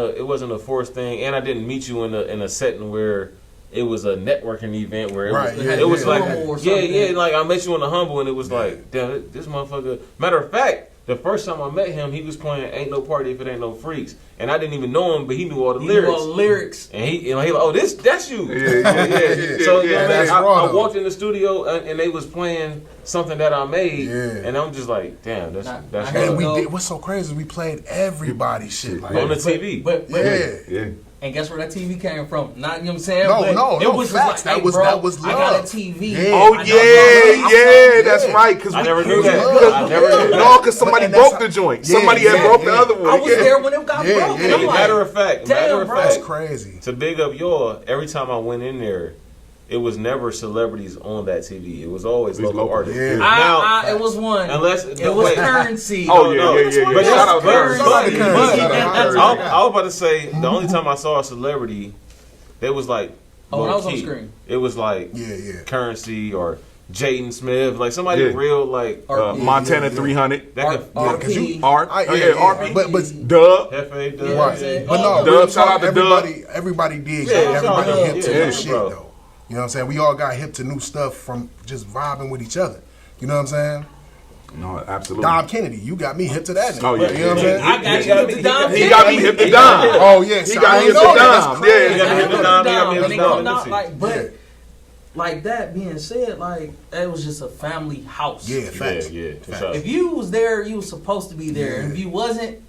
A: a forced thing, and I didn't meet you in a setting where it was a networking event where it
D: Right,
A: was
D: yeah,
A: it was
D: yeah.
A: like
B: Formal or
A: yeah,
B: something.
A: like I met you in the Humble, and it was like, damn, this motherfucker. Matter of fact, the first time I met him, he was playing "Ain't No Party If It Ain't No Freaks," and I didn't even know him, but he knew all the
B: You
A: lyrics.
B: know all the lyrics.
A: And he like, oh, that's you.
C: Yeah, yeah, yeah.
A: So
C: Yeah,
A: you know what I
D: that's
A: mean?
D: raw,
A: I
D: though.
A: walked in the studio and they was playing something that I made,
D: Yeah.
A: and I'm just like, damn, that's
B: Nah,
A: that's
B: I
A: hard.
D: And we
B: go.
D: did. What's so crazy is we played everybody's shit. Like,
A: on the TV.
B: But
D: yeah.
C: Yeah.
B: and guess where that TV came from? Not, you know what I'm saying?
D: No,
B: But
D: no,
B: it
D: no,
B: was
D: facts.
B: just like,
D: That was-
B: hey, bro,
D: that was
B: I got a
D: love.
B: TV.
D: Yeah.
C: Oh
B: I know
C: yeah,
B: y'all-
C: that's right. Cause
A: I
C: we,
A: never knew that.
D: Cause-
A: I never knew that.
C: No, because somebody
D: And that's
C: broke
D: how-
C: the joint.
D: Yeah,
C: Somebody had
D: yeah,
C: broke the
D: yeah.
C: other one.
B: I was
C: Yeah.
B: there when it got
D: Yeah,
B: broke.
D: yeah.
B: And I'm like,
A: Matter of fact,
B: damn, bro.
D: That's crazy.
A: to big up y'all, every time I went in there, it was never celebrities on that TV. It was always local
C: local.
A: artists.
D: Yeah.
A: Now,
B: it was one.
A: unless
B: it was
A: wait.
B: Currency.
C: Oh, yeah,
A: No,
C: yeah, yeah, yeah.
A: But
C: Shout out
B: Currency.
C: Currency.
D: Shout out to Currency. Shout out to Currency.
A: I was about to say the only time I saw a celebrity, they was like,
B: Oh, when I was on
A: low-key.
B: screen.
A: It was like
D: Yeah, yeah.
A: Currency or Jaden Smith, like somebody
C: Yeah.
A: real like
B: Or-
C: Montana
D: yeah, yeah.
C: 300.
A: that could
B: RP.
C: Art.
D: Yeah,
C: Yeah, RP.
D: But
C: Dub.
A: Hefe,
B: Yeah.
D: right.
B: Yeah.
D: But no,
B: Dub,
D: real
C: shout
D: talk,
C: out to Dub.
D: everybody did
A: Yeah,
D: get
A: shout out
D: everybody
A: to
D: hip
A: Dub.
D: to
A: Yeah,
D: new shit
A: bro.
D: though. You know what I'm saying? We all got hip to new stuff from just vibing with each other. You know what I'm saying?
C: No, absolutely.
D: Dom Kennedy, you got me hip to that.
C: Oh, yeah,
D: you know what I'm saying?
B: I got you with the Dom
C: He got me hip to Dom.
D: Oh yeah,
C: He
D: so
C: got
D: I
C: me
D: ain't
C: hip to
D: know that. That's
C: Dom.
D: crazy.
C: Yeah,
A: he got me hip to Dom. He got me hip
B: And
A: to
B: it
A: Dom.
B: come out like, but
D: Yeah.
B: like that being said, like it was just a family house.
D: Yeah,
A: Yeah,
D: facts.
A: yeah. for
D: Facts.
A: sure.
B: If you was there, you was supposed to be there. And if you wasn't,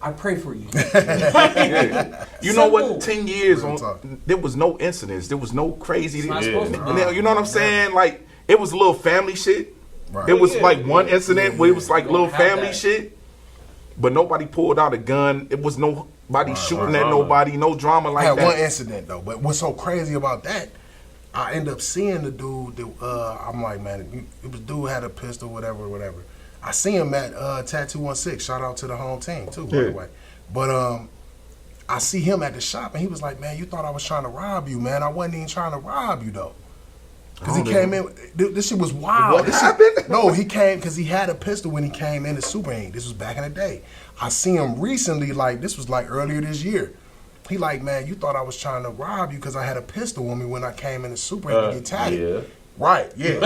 B: I pray for you.
C: Yeah. You know
B: Simple.
C: what? 10 years
D: Real
C: on,
D: talk.
C: there was no incidents. There was no crazy.
B: It's not
A: Yeah.
B: supposed to be.
C: And then, you know what I'm saying? Like it was a little family shit.
D: Right.
C: It was
A: Yeah,
C: like
A: yeah,
C: one incident where it was like
B: You
C: little
B: don't have
C: family
B: that.
C: shit, but nobody pulled out a gun. It was nobody shooting at
A: right.
C: nobody. No drama
D: I
C: like
D: had
C: that.
D: one incident though, but what's so crazy about that? I end up seeing the dude. I'm like, man, it was dude had a pistol, whatever. I see him at Tattoo 16. Shout out to the home team too, by
C: Yeah.
D: the way. But I see him at the shop, and he was like, man, you thought I was trying to rob you, man. I wasn't even trying to rob you though. Because he
C: Oh,
D: came in, this shit was wild.
C: What
D: This shit-
C: happened?
D: No, he came because he had a pistol when he came in the Super Inc. This was back in the day. I see him recently, like this was like earlier this year. He like, man, you thought I was trying to rob you because I had a pistol on me when I came in the Super Inc. to get tatted.
A: yeah.
D: Right, yeah.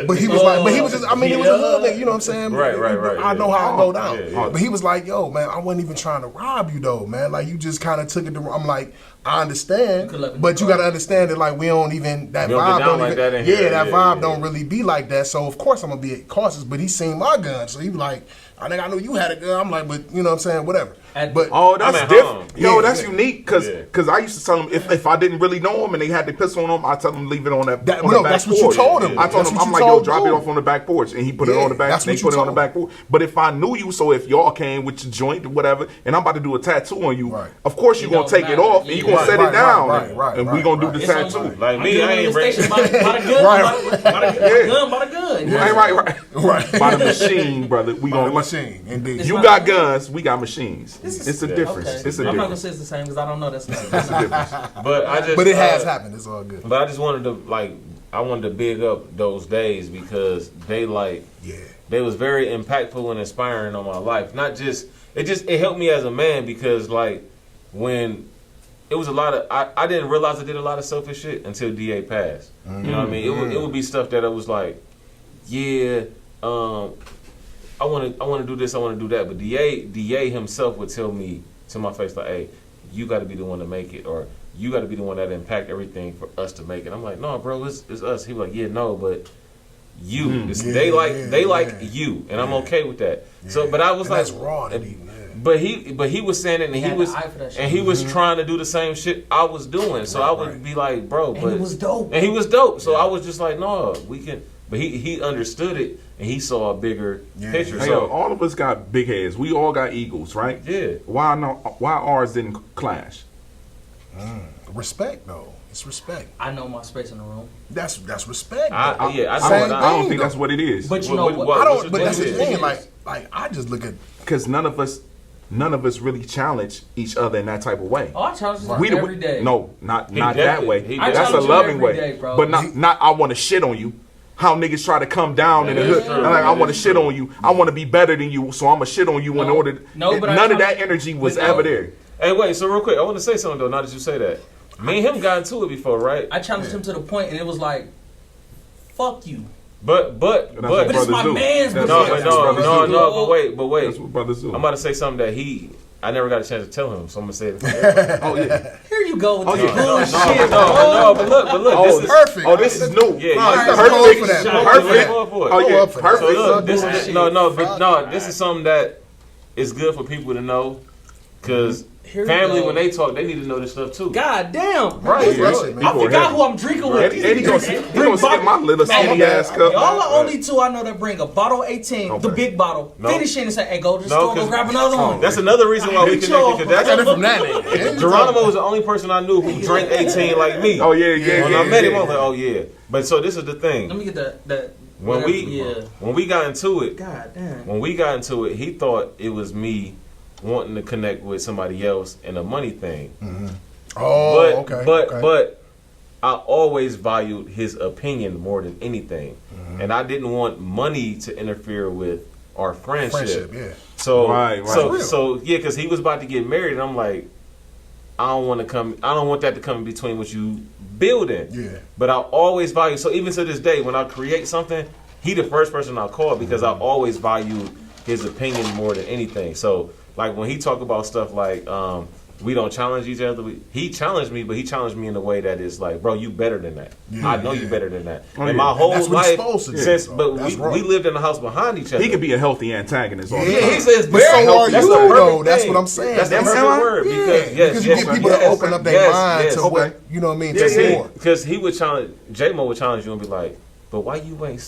D: But he was like, but he was just, I mean, he was a hood nigga, you know what I'm saying?
A: Right.
D: I know
A: Yeah.
D: how it go down.
A: Yeah, yeah.
D: But he was like, yo, man, I wasn't even trying to rob you though, man. Like, you just kind of took it to, I'm like, I understand,
B: You could let me
D: but you
B: know.
D: got to understand that like we don't even that
A: We don't
D: vibe
A: get down
D: don't
A: like
D: even,
A: that in here.
D: that
A: Yeah,
D: vibe
A: yeah.
D: don't really be like that. So of course I'm gonna be cautious. But he seen my gun, so he be like, I think I knew you had a gun. I'm like, but you know what I'm saying, whatever. But
C: Oh, that's
A: I'm at
C: different.
A: home.
C: Yo,
D: Yeah,
C: that's
D: yeah.
C: unique because
A: Yeah.
C: I used to tell them if I didn't really know them and they had the pistol on them, I tell them leave it on that
D: That-
C: on
D: no,
C: the back
D: that's
C: porch.
D: what you told him.
C: I told
D: That's
C: him
D: what
C: I'm
D: you
C: like, yo,
D: told
C: drop it
D: dude.
C: off on the back porch, and he put it
D: Yeah,
C: on the back.
D: that's
C: They
D: what you
C: put it on the
D: told
C: back porch. But if I knew you, so if y'all came with your joint or whatever, and I'm about to do a tattoo on you,
D: Right.
C: of course you
B: It
C: gonna
B: don't
C: take it
B: matter.
C: off and
B: Yeah.
C: you gonna
D: Right,
C: set
D: right,
C: it down,
D: right,
C: and,
D: right,
C: and we
D: right,
C: gonna do
D: right.
C: the
B: It's on
C: tattoo.
B: you.
A: Like
B: I'm
A: me,
B: good
A: I
B: on
A: ain't
B: the
A: bring.
B: station, by the gun, by the gun.
C: Right.
D: right,
C: By the machine, brother. We
D: by the
C: gonna
D: machine, indeed.
B: It's
C: You
B: not-
C: got guns, we got machines.
B: This
C: It's a
B: is-
C: difference.
B: Okay.
C: It's a
B: I'm not gonna
C: difference.
B: say it's the same because I don't know that's not.
C: It's a difference.
A: But I just.
D: But it has happened. It's all good.
A: But I just wanted to I wanted to big up those days because they
D: Yeah.
A: they was very impactful and inspiring on my life. Not just it helped me as a man because like when it was a lot of I didn't realize I did a lot of selfish shit until DA passed. You know what I mean? It would be stuff that I was like, yeah, I want to do this, I want to do that, but DA himself would tell me to my face like, hey, you got to be the one to make it, or you got to be the one that impact everything for us to make it. I'm like, no, bro, it's us. He was like, yeah, no, but you,
D: Yeah,
A: they like
D: yeah.
A: you, and I'm okay with that. So, but I was
D: And
A: like,
D: that's raw to me, man.
A: but he was saying it, and
B: He
A: he
B: had
A: was
B: the eye for that shit.
A: and he was trying to do the same shit I was doing. So I would
D: right.
A: be like, bro,
B: And
A: but
B: it was dope.
A: and he was dope. So I was just like, no, we can. But he understood it, and he saw a bigger
D: Yeah.
A: picture.
C: Hey, yo,
A: So
C: all of us got big heads. We all got egos, right?
A: yeah.
C: Why ours didn't clash?
D: Respect, though. It's respect.
B: I know my space in the room.
D: That's respect.
A: I
D: though.
A: know
D: Same
A: what
C: I don't
D: thing,
C: think
D: though.
C: that's what it is.
B: But you know what?
D: I
A: what's
D: don't. But
A: what
D: that's
A: it
D: the
A: is?
D: thing. Like I just look at.
C: Because none of us really challenge each other in that type of way.
B: Oh, I challenge you
C: We the-
B: every day.
C: No, not
A: He
C: that
A: definitely-
C: way.
A: he
C: That's a
B: challenge you
C: loving
B: every
C: way.
B: day, bro.
C: But not I want to shit on you. How niggas try to come down in the
A: That
C: hood.
A: is true.
C: Like, I
A: That
C: want to
A: is
C: shit
A: true.
C: on you. I want to be better than you, so I'm going to shit on you in
B: No.
C: order.
B: No, but I
C: none of
B: challenge-
C: that energy was
B: but no.
C: ever there.
A: Hey, wait. So real quick, I want to say something though. Now that you say that, me and him got into it before, right?
B: I challenged him to the point, and it was like, "Fuck you."
A: But
C: That's what
B: But it's
C: brothers
B: my
C: do.
B: man's
C: That's
A: no,
C: what-
A: but
C: that's what
A: no,
C: brothers
A: no,
C: do.
A: no. But wait.
C: That's what brothers do.
A: I'm about to say something that I never got a chance to tell him, so I'm gonna say it.
C: Oh yeah.
B: Here you go with
C: Oh,
B: this
C: yeah.
B: bullshit.
A: No, but look,
C: Oh,
A: this is
D: perfect.
C: Oh, this is new.
A: Yeah,
D: All right,
A: you-
D: let's go
C: perfect.
D: for that.
A: Shout out to
C: Perfect.
A: you for it.
C: Oh
D: Go
C: yeah.
D: up for that.
A: So
C: Perfect.
A: look, this
B: Bullshit.
A: is this is something that is good for people to know, because
B: Here we
A: family
B: go.
A: when they talk, they need to know this stuff too.
B: God damn.
A: Right,
D: That's
A: bro.
D: that shit, man.
B: I
C: People are
B: forgot
C: heavy.
B: who I'm drinking with.
C: And he gonna skip my little
B: Man,
C: skinny ass cup.
B: Y'all are only two I know that bring a bottle 18, the
C: Okay.
B: big bottle,
A: No.
B: finish it and say, hey, go to the
A: No,
B: store, go
A: 'cause-
B: grab another one.
A: That's another reason why we
B: Hit
A: connected.
B: y'all.
A: Because
D: I got it
A: that's
D: from that nigga.
A: Geronimo was the only person I knew who drank 18 like me.
C: Oh yeah.
A: When I met him, I was like, oh yeah. But so this is the thing.
B: Let me get that.
A: When
B: whatever,
A: we
B: yeah.
A: when we got into it,
B: God damn.
A: when we got into it, he thought it was me wanting to connect with somebody else in a money thing.
D: Oh,
A: But
D: okay.
A: but
D: okay.
A: but I always valued his opinion more than anything, and I didn't want money to interfere with our friendship.
D: yeah.
A: So
C: Right.
A: so yeah, because he was about to get married, and I'm like, I don't want that to come in between what you building.
D: Yeah.
A: But I always value. So even to this day, when I create something, he the first person I call because I always value his opinion more than anything. So like when he talk about stuff like we don't challenge each other, he challenged me, but he challenged me in a way that is like, bro, you better than that.
D: Yeah,
A: I know you
D: yeah.
A: better than that.
C: Oh,
A: and
C: yeah.
A: my whole
D: that's what he's
A: life
D: supposed to do,
A: since,
D: though.
A: but
D: That's
A: we
D: right.
A: lived in the house behind each other.
C: He could be a healthy antagonist all the
A: Yeah,
C: time.
A: he says
D: But
A: very
D: so are
A: healthy. That's
D: you,
A: the perfect
D: though. That's
A: thing.
D: what I'm saying.
A: That's the
C: Am
A: perfect
C: I?
A: word
D: Yeah,
A: because
D: you get people to open up their mind to
C: Okay.
D: what, you know what I mean,
A: Because
D: to more.
A: he would challenge, J-Mo would challenge you and be like, but why you ain't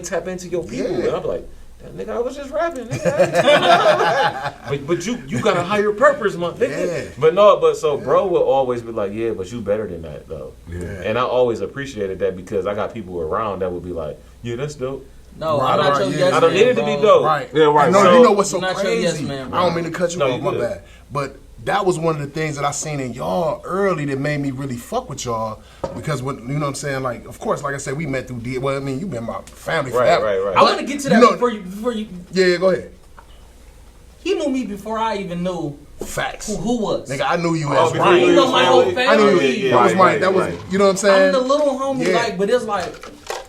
A: tap into your people?
D: Yeah.
A: And I'm like, that nigga, I was just rapping. Nigga. but you got a higher purpose, my nigga.
D: Yeah.
A: But so bro will always be like, yeah, but you better than that though.
C: Yeah.
A: And I always appreciated that because I got people around that would be like, yeah, that's dope.
B: No,
D: Right,
B: I'm not
D: right,
B: your
D: yeah.
B: yes
A: I don't
B: man,
A: need it to be
B: bro.
A: dope.
D: Right.
C: Yeah, right.
D: And no,
A: So-
D: you know what's so
B: You're not your
D: crazy?
B: yes man, bro.
D: I don't mean to cut you
A: No,
D: off,
A: you
D: my
A: good.
D: bad. But that was one of the things that I seen in y'all early that made me really fuck with y'all because when you know what I'm saying, like of course, like I said, we met through well, I mean, you've been my family
A: Right,
D: forever.
A: right.
B: I want to get to that
D: You know-
B: before you.
D: Yeah, go ahead.
B: He knew me before I even knew
D: Facts.
B: who was.
D: Nigga, I knew you
A: Oh,
D: as
A: before
D: Ryan.
A: you
B: You know my whole
D: I knew
B: family.
D: you. That was my. That was.
C: right.
D: You know what I'm saying?
B: I'm the little homie,
D: Yeah.
B: like, but it's like,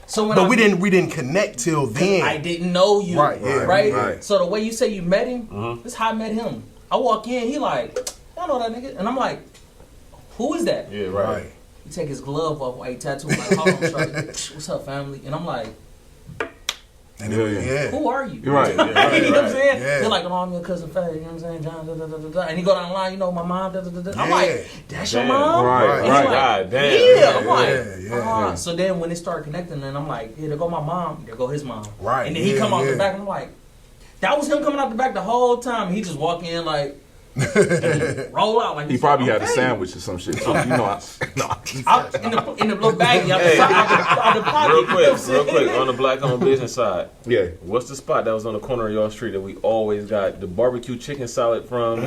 B: so when
D: But
B: I,
D: we didn't connect till then.
B: I didn't know you,
D: Right, yeah,
B: right?
C: right.
B: So the way you say you met him, this is how I met him. I walk in, he like, y'all know that nigga. And I'm like, who is that?
A: Yeah, right.
B: He take his glove off while he tattooed like Harlem Shake. What's up, family? And I'm like,
D: And
C: Yeah.
B: who are you?
C: You're right.
A: Yeah, right,
B: You know what I'm
A: right.
B: saying?
D: Yeah.
B: They're like, oh, I'm your cousin Faye. You know what I'm saying? John, da, da, da, da, da. And he go down the line, you know, my mom, da, da, da, da. I'm
D: Yeah.
B: like, that's your
A: Damn.
B: mom?
C: Right,
B: And he's
C: right.
B: like,
A: God damn.
B: yeah. I'm like,
D: Yeah.
B: So then when they start connecting, and I'm like, yeah, there go my mom, there go his mom.
D: Right,
B: And then he
D: yeah,
B: come out
D: yeah.
B: the back, and I'm like, that was him coming out the back the whole time. He just walk in like, roll out like
C: He probably had a
B: okay.
C: sandwich or some shit. So, you know,
B: Out in the little baggie out the, out the pocket.
A: Real
B: You know what I'm
A: quick,
B: saying?
A: on the black-owned business side.
C: yeah.
A: What's the spot that was on the corner of your street that we always got the barbecue chicken salad from?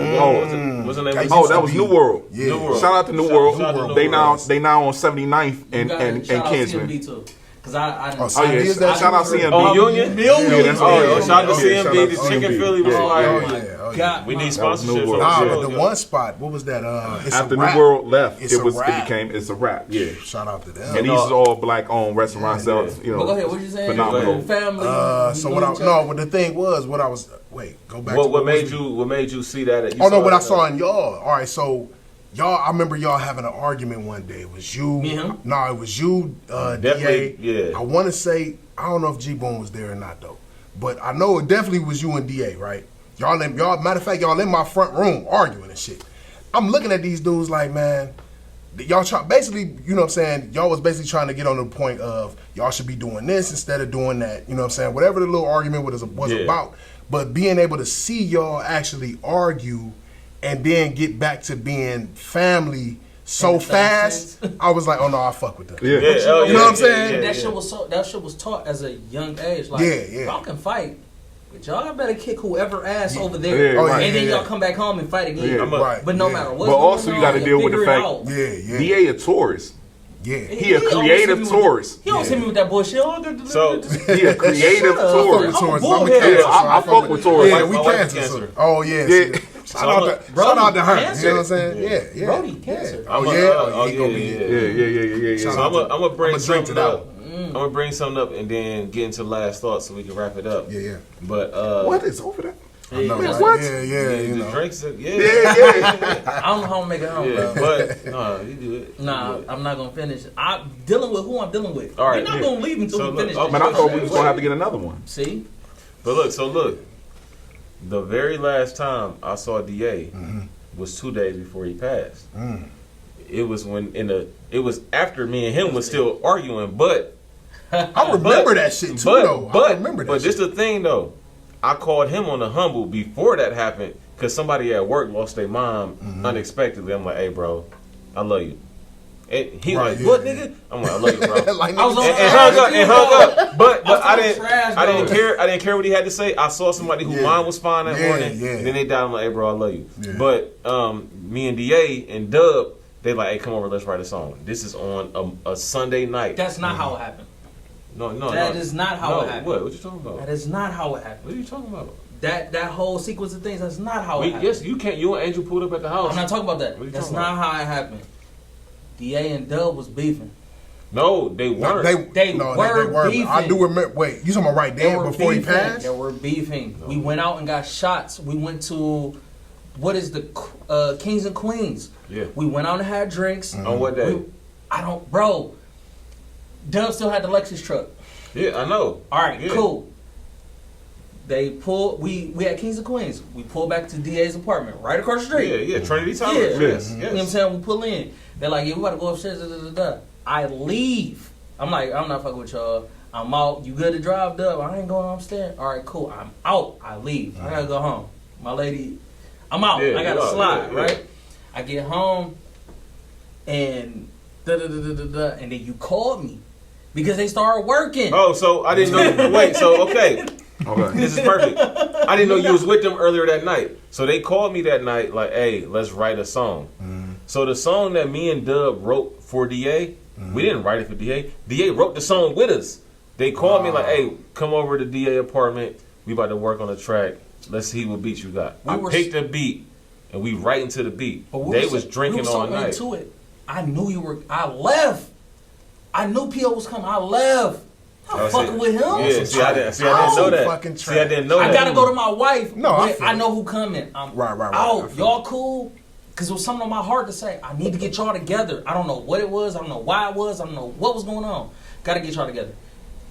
A: What's the name of
C: Oh, that was New World.
D: Yeah.
A: New World.
C: Shout out to New
A: Shout
C: World.
A: out to New
C: They
A: World.
C: now on 79th and
B: You gotta
C: and
B: shout out
C: Kinsman.
B: CMB too. Cause I
D: Oh,
C: Oh yeah,
D: Is that
C: shout out
D: you?
C: CMB.
A: Oh, Union?
C: Yeah, that's
A: Oh,
C: yeah,
A: shout out to
C: yeah,
A: CMB. The
C: CMB.
A: chicken Philly was
C: Yeah.
A: fire.
D: Oh, yeah. Oh, yeah.
B: got
A: We need
C: That was
A: sponsorship
C: New
A: from
C: World.
D: Nah,
A: the
D: but
A: show.
D: the one spot, what was that? It's
C: After
D: a
C: New
D: wrap.
C: World left,
D: It's
C: it
D: a
C: was
D: wrap.
C: it's a wrap. Yeah.
D: Shout out to them.
C: And these is all black owned restaurants.
A: Yeah.
C: That, you know,
B: But go ahead, what you saying?
C: phenomenal.
B: Family.
D: So
B: you
D: what
B: know
D: I
B: each other?
D: no, but the thing was what I was go back. to
A: What made
D: was it?
A: you see that?
D: Oh no, what I saw in y'all. All right, so y'all, I remember y'all having an argument one day. It was you.
B: Me and him?
D: No, it was you,
A: Definitely,
D: DA.
A: yeah.
D: I want to say I don't know if G Bone was there or not though, but I know it definitely was you and DA, right? Y'all, matter of fact, y'all in my front room arguing and shit. I'm looking at these dudes like, man, y'all try basically, you know what I'm saying? Y'all was basically trying to get on the point of y'all should be doing this instead of doing that. You know what I'm saying? Whatever the little argument was
A: Yeah.
D: about, but being able to see y'all actually argue and then get back to being family so
B: In the same
D: fast,
B: sense.
D: I was like, oh no, I fuck with that.
C: Yeah.
A: Yeah, oh,
D: You know what I'm saying?
A: yeah,
B: that
A: yeah.
B: shit was taught as a young age. Like,
D: Yeah.
B: y'all can fight, but y'all better kick whoever ass over there,
C: Yeah, right.
B: and then
D: Yeah.
B: y'all come back home and fight again.
C: Yeah.
D: Right.
B: But no
D: yeah.
B: matter what,
C: But also you got to deal with the fact
D: Yeah.
C: DA a tourist.
D: Yeah.
C: He a
B: always
C: creative
B: hit me with
C: tourist.
B: He always hit me with that bullshit.
A: So-
C: He a creative
B: Shut up.
C: tourist.
B: I'm a
D: I'm
B: bullhead.
D: cancer,
C: Yeah,
D: so
C: I fuck with Taurus.
D: Yeah,
A: My
D: we
A: wife is
D: cancer.
A: cancer.
D: Oh yeah.
C: Yeah.
D: Shout out to her.
B: Cancer.
D: You know what I'm saying?
A: Yeah.
D: Yeah.
B: Brody, cancer.
D: Oh
A: I'm a-
D: yeah.
A: oh,
D: he gonna be.
A: yeah.
D: Shout
A: So
D: out
A: I'm gonna bring
D: I'ma drink to
A: something
D: that
A: up. I'm gonna bring something up and then get into last thoughts so we can wrap it up.
D: Yeah.
A: But
C: What is over there?
D: I know,
A: man,
D: right?
C: what?
D: Yeah. You
A: the
D: know.
A: drinks,
C: Yeah, yeah.
B: I don't know how I'm making it home,
A: yeah.
B: bro.
A: But no, you do it. You
B: Nah,
A: do it.
B: I'm not gonna finish. I'm dealing with who I'm dealing with.
A: All right,
B: We're not
A: yeah.
B: gonna leave until
A: So
B: we
A: look,
B: finish.
A: oh,
B: this
C: Man, I
B: shit.
C: thought we was gonna have to get another one.
B: See,
A: But look. The very last time I saw DA was 2 days before he passed. It was it was after me and him was still arguing, but
D: I remember that shit too, though. I remember that.
A: But
D: shit.
A: this the thing though. I called him on the humble before that happened because somebody at work lost their mom unexpectedly. I'm like, hey, bro, I love you. And he
D: Right,
A: like,
D: yeah,
A: what,
D: yeah.
A: nugga? I'm like, I love you, bro.
D: Like,
B: I was on
D: nigga,
A: and hung up. But I
B: I'm
A: didn't.
B: trash,
A: I didn't
B: bro.
A: care. I didn't care what he had to say. I saw somebody who
D: Yeah.
A: mine was fine that
D: Yeah,
A: morning,
D: yeah.
A: and then they died. I'm like, hey, bro, I love you.
D: Yeah.
A: But me and Da and Dub, they like, hey, come over, let's write a song. This is on a Sunday night.
B: that's not how it happened.
A: No.
B: That is not how it happened.
A: What you talking about?
B: That is not how it happened.
A: What are you talking about?
B: That whole sequence of things, that's not how it happened.
A: Yes, you can't. You and Angel pulled up at the house.
B: I'm not talking about that.
A: What you
B: That's
A: talking
B: not how it happened. DA and Dub was beefing.
A: No, they weren't.
B: They
D: no,
B: were
D: weren't.
B: beefing.
D: I do remember. Wait, you talking about right
B: They
D: then
B: were
D: before he
B: beefing.
D: passed?
B: They were beefing. We went out and got shots. We went to what is the Kings and Queens.
A: Yeah.
B: We went out and had drinks.
A: On what day?
B: Bro. Dub still had the Lexus truck.
A: Yeah, I know.
B: All right,
A: Yeah.
B: cool. They pulled. We had Kings and Queens. We pulled back to DA's apartment right across the street.
A: Yeah. Trinity
B: Yeah.
A: Towers. Yes,
B: You know what I'm saying? We pull in. They're like, yeah, we gotta go upstairs. Da, da, da, da. I leave. I'm like, I'm not fucking with y'all. I'm out. You good to drive, Dub? I ain't going upstairs. All right, cool. I'm out. I leave. I gotta go home. My lady, I'm out.
A: Yeah,
B: I gotta
A: you out.
B: slide,
A: Yeah.
B: right? I get home and da da da da da da, and then you called me because they started working.
A: Oh, so I didn't know. Wait, so okay.
C: Okay.
A: This is perfect. I didn't know you was with them earlier that night. So they called me that night like, hey, let's write a song. So the song that me and Dub wrote for DA, we didn't write it for DA. DA wrote the song with us. They called me like, hey, come over to DA apartment. We about to work on a track. Let's see what beats you got. I picked a beat and we right into the beat.
B: But
A: They was drinking
B: we were
A: all
B: so
A: night.
B: into it. I knew you were. I left. I knew P.O. was coming. I left. I'm
A: Oh,
B: fucking with him.
A: Yeah, see, I didn't know that.
D: Fucking
A: See, I didn't know
B: I
A: that.
B: gotta go to my wife.
D: No, I
B: but
D: feel
B: I
D: it.
B: know who coming. I'm
D: Right, I
B: out.
D: feel
B: Y'all cool? Because it was something on my heart to say, I need to get y'all together. I don't know what it was. I don't know why it was. I don't know what was going on. Got to get y'all together.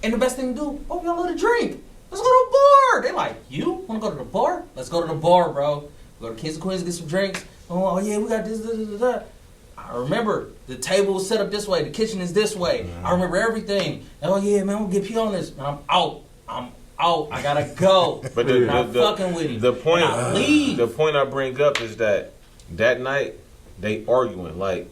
B: And the best thing to do, oh, y'all love to drink. Let's go to a bar. They like, you want to go to the bar? Let's go to the bar, bro. Go to Kings and Queens, get some drinks. Oh, yeah, we got this, that. I remember the table was set up this way. The kitchen is this way. I remember everything. Oh, yeah, man, we'll get P on this. Man, I'm out. I got to go.
A: But
B: I'm fucking with him.
A: The point,
B: And I leave.
A: the point I bring up is that night they arguing like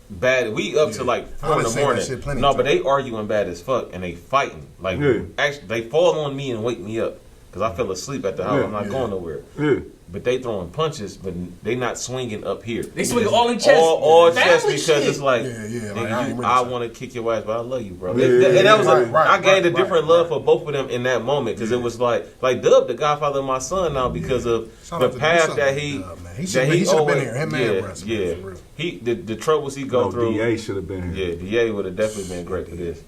A: bad. We up to like 4 in the morning. No, but they arguing bad as fuck and they fighting. Like actually, they fall on me and wake me up because I fell asleep at the house. I'm not going nowhere.
C: Yeah.
A: But they throwing punches, but they not swinging up here.
B: They swing all in chest.
A: All chest
B: Family
A: because
B: shit.
A: it's like,
D: like,
A: I want to kick your ass, but I love you, bro.
C: Yeah,
A: And that was I gained a
D: right,
A: different
D: right,
A: love for both of them in that moment because it was like Dub, the godfather of my son now because of the path that he
D: should have been here. Him and Russ,
A: yeah.
D: for real.
A: He the troubles he go through.
C: DA should have been here.
A: Yeah, DA would have definitely been great for this.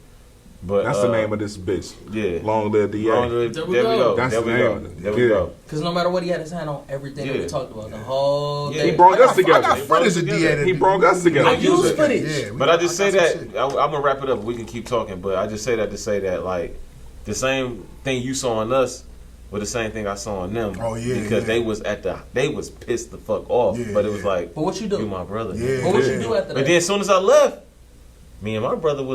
A: But
C: That's the name of this bitch.
A: Yeah.
C: Long live DA.
B: There we go.
C: That's
A: There
C: the
A: we
C: name
A: go.
C: of it.
A: There we go.
B: Because no matter what, he had his hand on everything that we talked about. The whole
A: Yeah.
B: thing.
C: He brought us
D: I got
C: together.
D: footage of DA.
C: He brought us together.
B: I use footage.
D: Yeah,
A: But I just say
D: got
A: that
D: some shit.
A: I'm gonna wrap it up. We can keep talking, but I just say that to say that like the same thing you saw on us was the same thing I saw on them.
D: Oh, yeah,
A: because
D: yeah.
A: they was pissed the fuck off.
D: Yeah,
A: but it was
D: yeah.
A: like,
B: But what you do?
A: you my brother.
D: Yeah.
B: But what you do after that?
A: But then as soon as I left, me and my brother we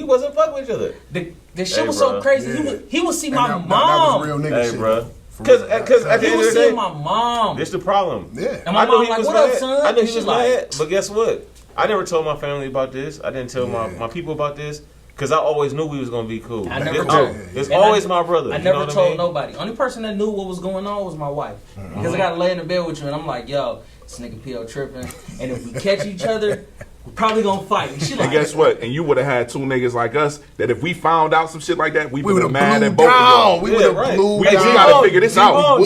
A: wasn't fucking with each other.
B: The shit
A: Hey,
B: was
A: bro.
B: so crazy.
D: Yeah.
B: He would see
D: And
B: my
D: that
B: mom.
D: was real nigga
A: Hey,
D: shit.
A: bro.
D: For
A: Because
D: real.
A: at the
B: He
A: end
B: would
A: of the
B: see
A: day,
B: my mom.
A: this the problem.
D: Yeah.
B: And my mom like, what up, son?
A: I knew
B: And
A: he
B: she
A: was
B: like-
A: mad, but guess what? I never told my family about this. I didn't tell my people about this because I always knew we was gonna be cool.
B: I never
A: It's,
B: told.
A: it's
B: And
A: always my brother.
B: I
A: you
B: never
A: know what
B: told
A: I mean?
B: nobody. Only person that knew what was going on was my wife. Because I got to lay in the bed with you, and I'm like, yo, this nigga PO tripping. And if we catch each other, we're probably gonna fight. And she like,
C: And guess what? And you would have had two niggas like us that if we found out some shit like that, we
D: We
C: would
D: would
C: have
D: have
C: mad
D: blew
C: at both of
D: down.
C: y'all.
D: We would have
A: right.
D: blew
C: We
D: down.
C: gotta figure this out.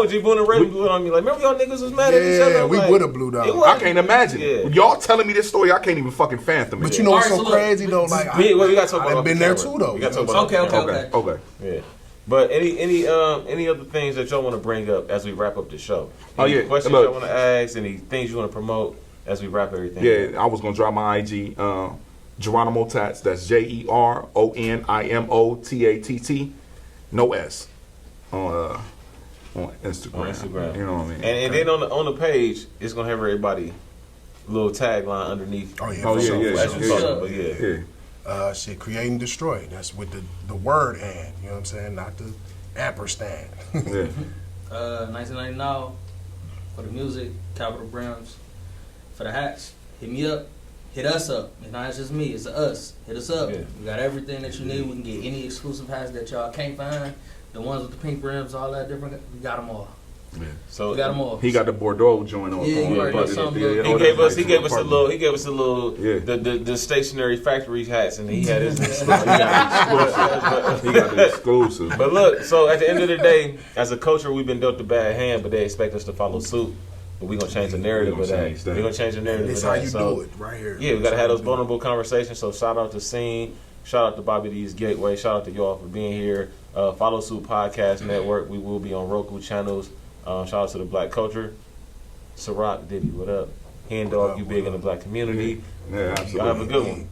A: G-Bone and Ray blew on me. Like, remember y'all niggas was mad at each other?
D: Yeah, we
A: Like,
D: would have blew down.
A: it
C: I
A: was-
C: can't imagine.
A: Yeah.
C: Y'all telling me this story, I can't even fucking fathom it.
D: But you know what's
B: Alright,
D: so
B: so look,
D: crazy though? Like
A: we gotta talk
D: I
A: about
D: done been
A: the
D: there
A: camera.
D: too though.
A: We gotta
D: You
A: talk
D: know
A: about
D: what I'm
A: the
B: Okay.
A: camera.
C: Okay.
A: Yeah. But any other things that y'all want to bring up as we wrap up the show?
C: Oh,
A: Any
C: yeah.
A: questions
C: Look.
A: y'all want to ask? Any things you want to promote as we wrap everything?
C: Yeah, I was gonna drop my IG, Geronimo Tats. That's JeronimoTatt. No S on Instagram.
A: On Instagram.
C: You know what I mean?
A: And then on the page, it's gonna have everybody little tagline underneath.
D: Oh yeah.
C: Oh,
D: for
C: yeah,
D: sure,
C: yeah,
D: for
A: As
D: sure.
A: you
C: yeah.
A: talking, but yeah.
C: Yeah.
D: Shit, create and destroy. That's with the word and. You know what I'm saying? Not the ampersand.
C: Yeah.
B: 1999 for the music, Capital Brims. For the hats, hit me up. Hit us up. It's not just me, it's us. Hit us up.
A: Yeah.
B: We got everything that you need. We can get any exclusive hats that y'all can't find. The ones with the pink brims, all that different. We got them all.
A: So
B: We got them all.
C: He got the Bordeaux joint on.
B: Yeah, you already know something.
A: He
C: all
A: gave
C: that
A: us. He
C: nice
A: gave us a
C: apartment.
A: little. He gave us a little.
C: Yeah.
A: The stationary factory hats, and he had his.
C: He got the exclusive.
A: But look, so at the end of the day, as a culture, we've been dealt a bad hand, but they expect us to follow suit. But we're gonna change the narrative
C: We
A: of
C: gonna
A: that.
C: change that.
A: We're gonna change the narrative
D: It's
A: of
D: how
A: that.
D: you
A: So
D: do it right here.
A: yeah, we gotta have those vulnerable conversations. So shout out to Scene, shout out to Bobby D's Gateway, shout out to y'all for being here. Follow Suit Podcast Network. We will be on Roku channels. Shout out to the Black Culture. Ciroc Diddy, what up? Hand Dog, you big in the black community.
C: Yeah, absolutely.
A: Y'all have a good one.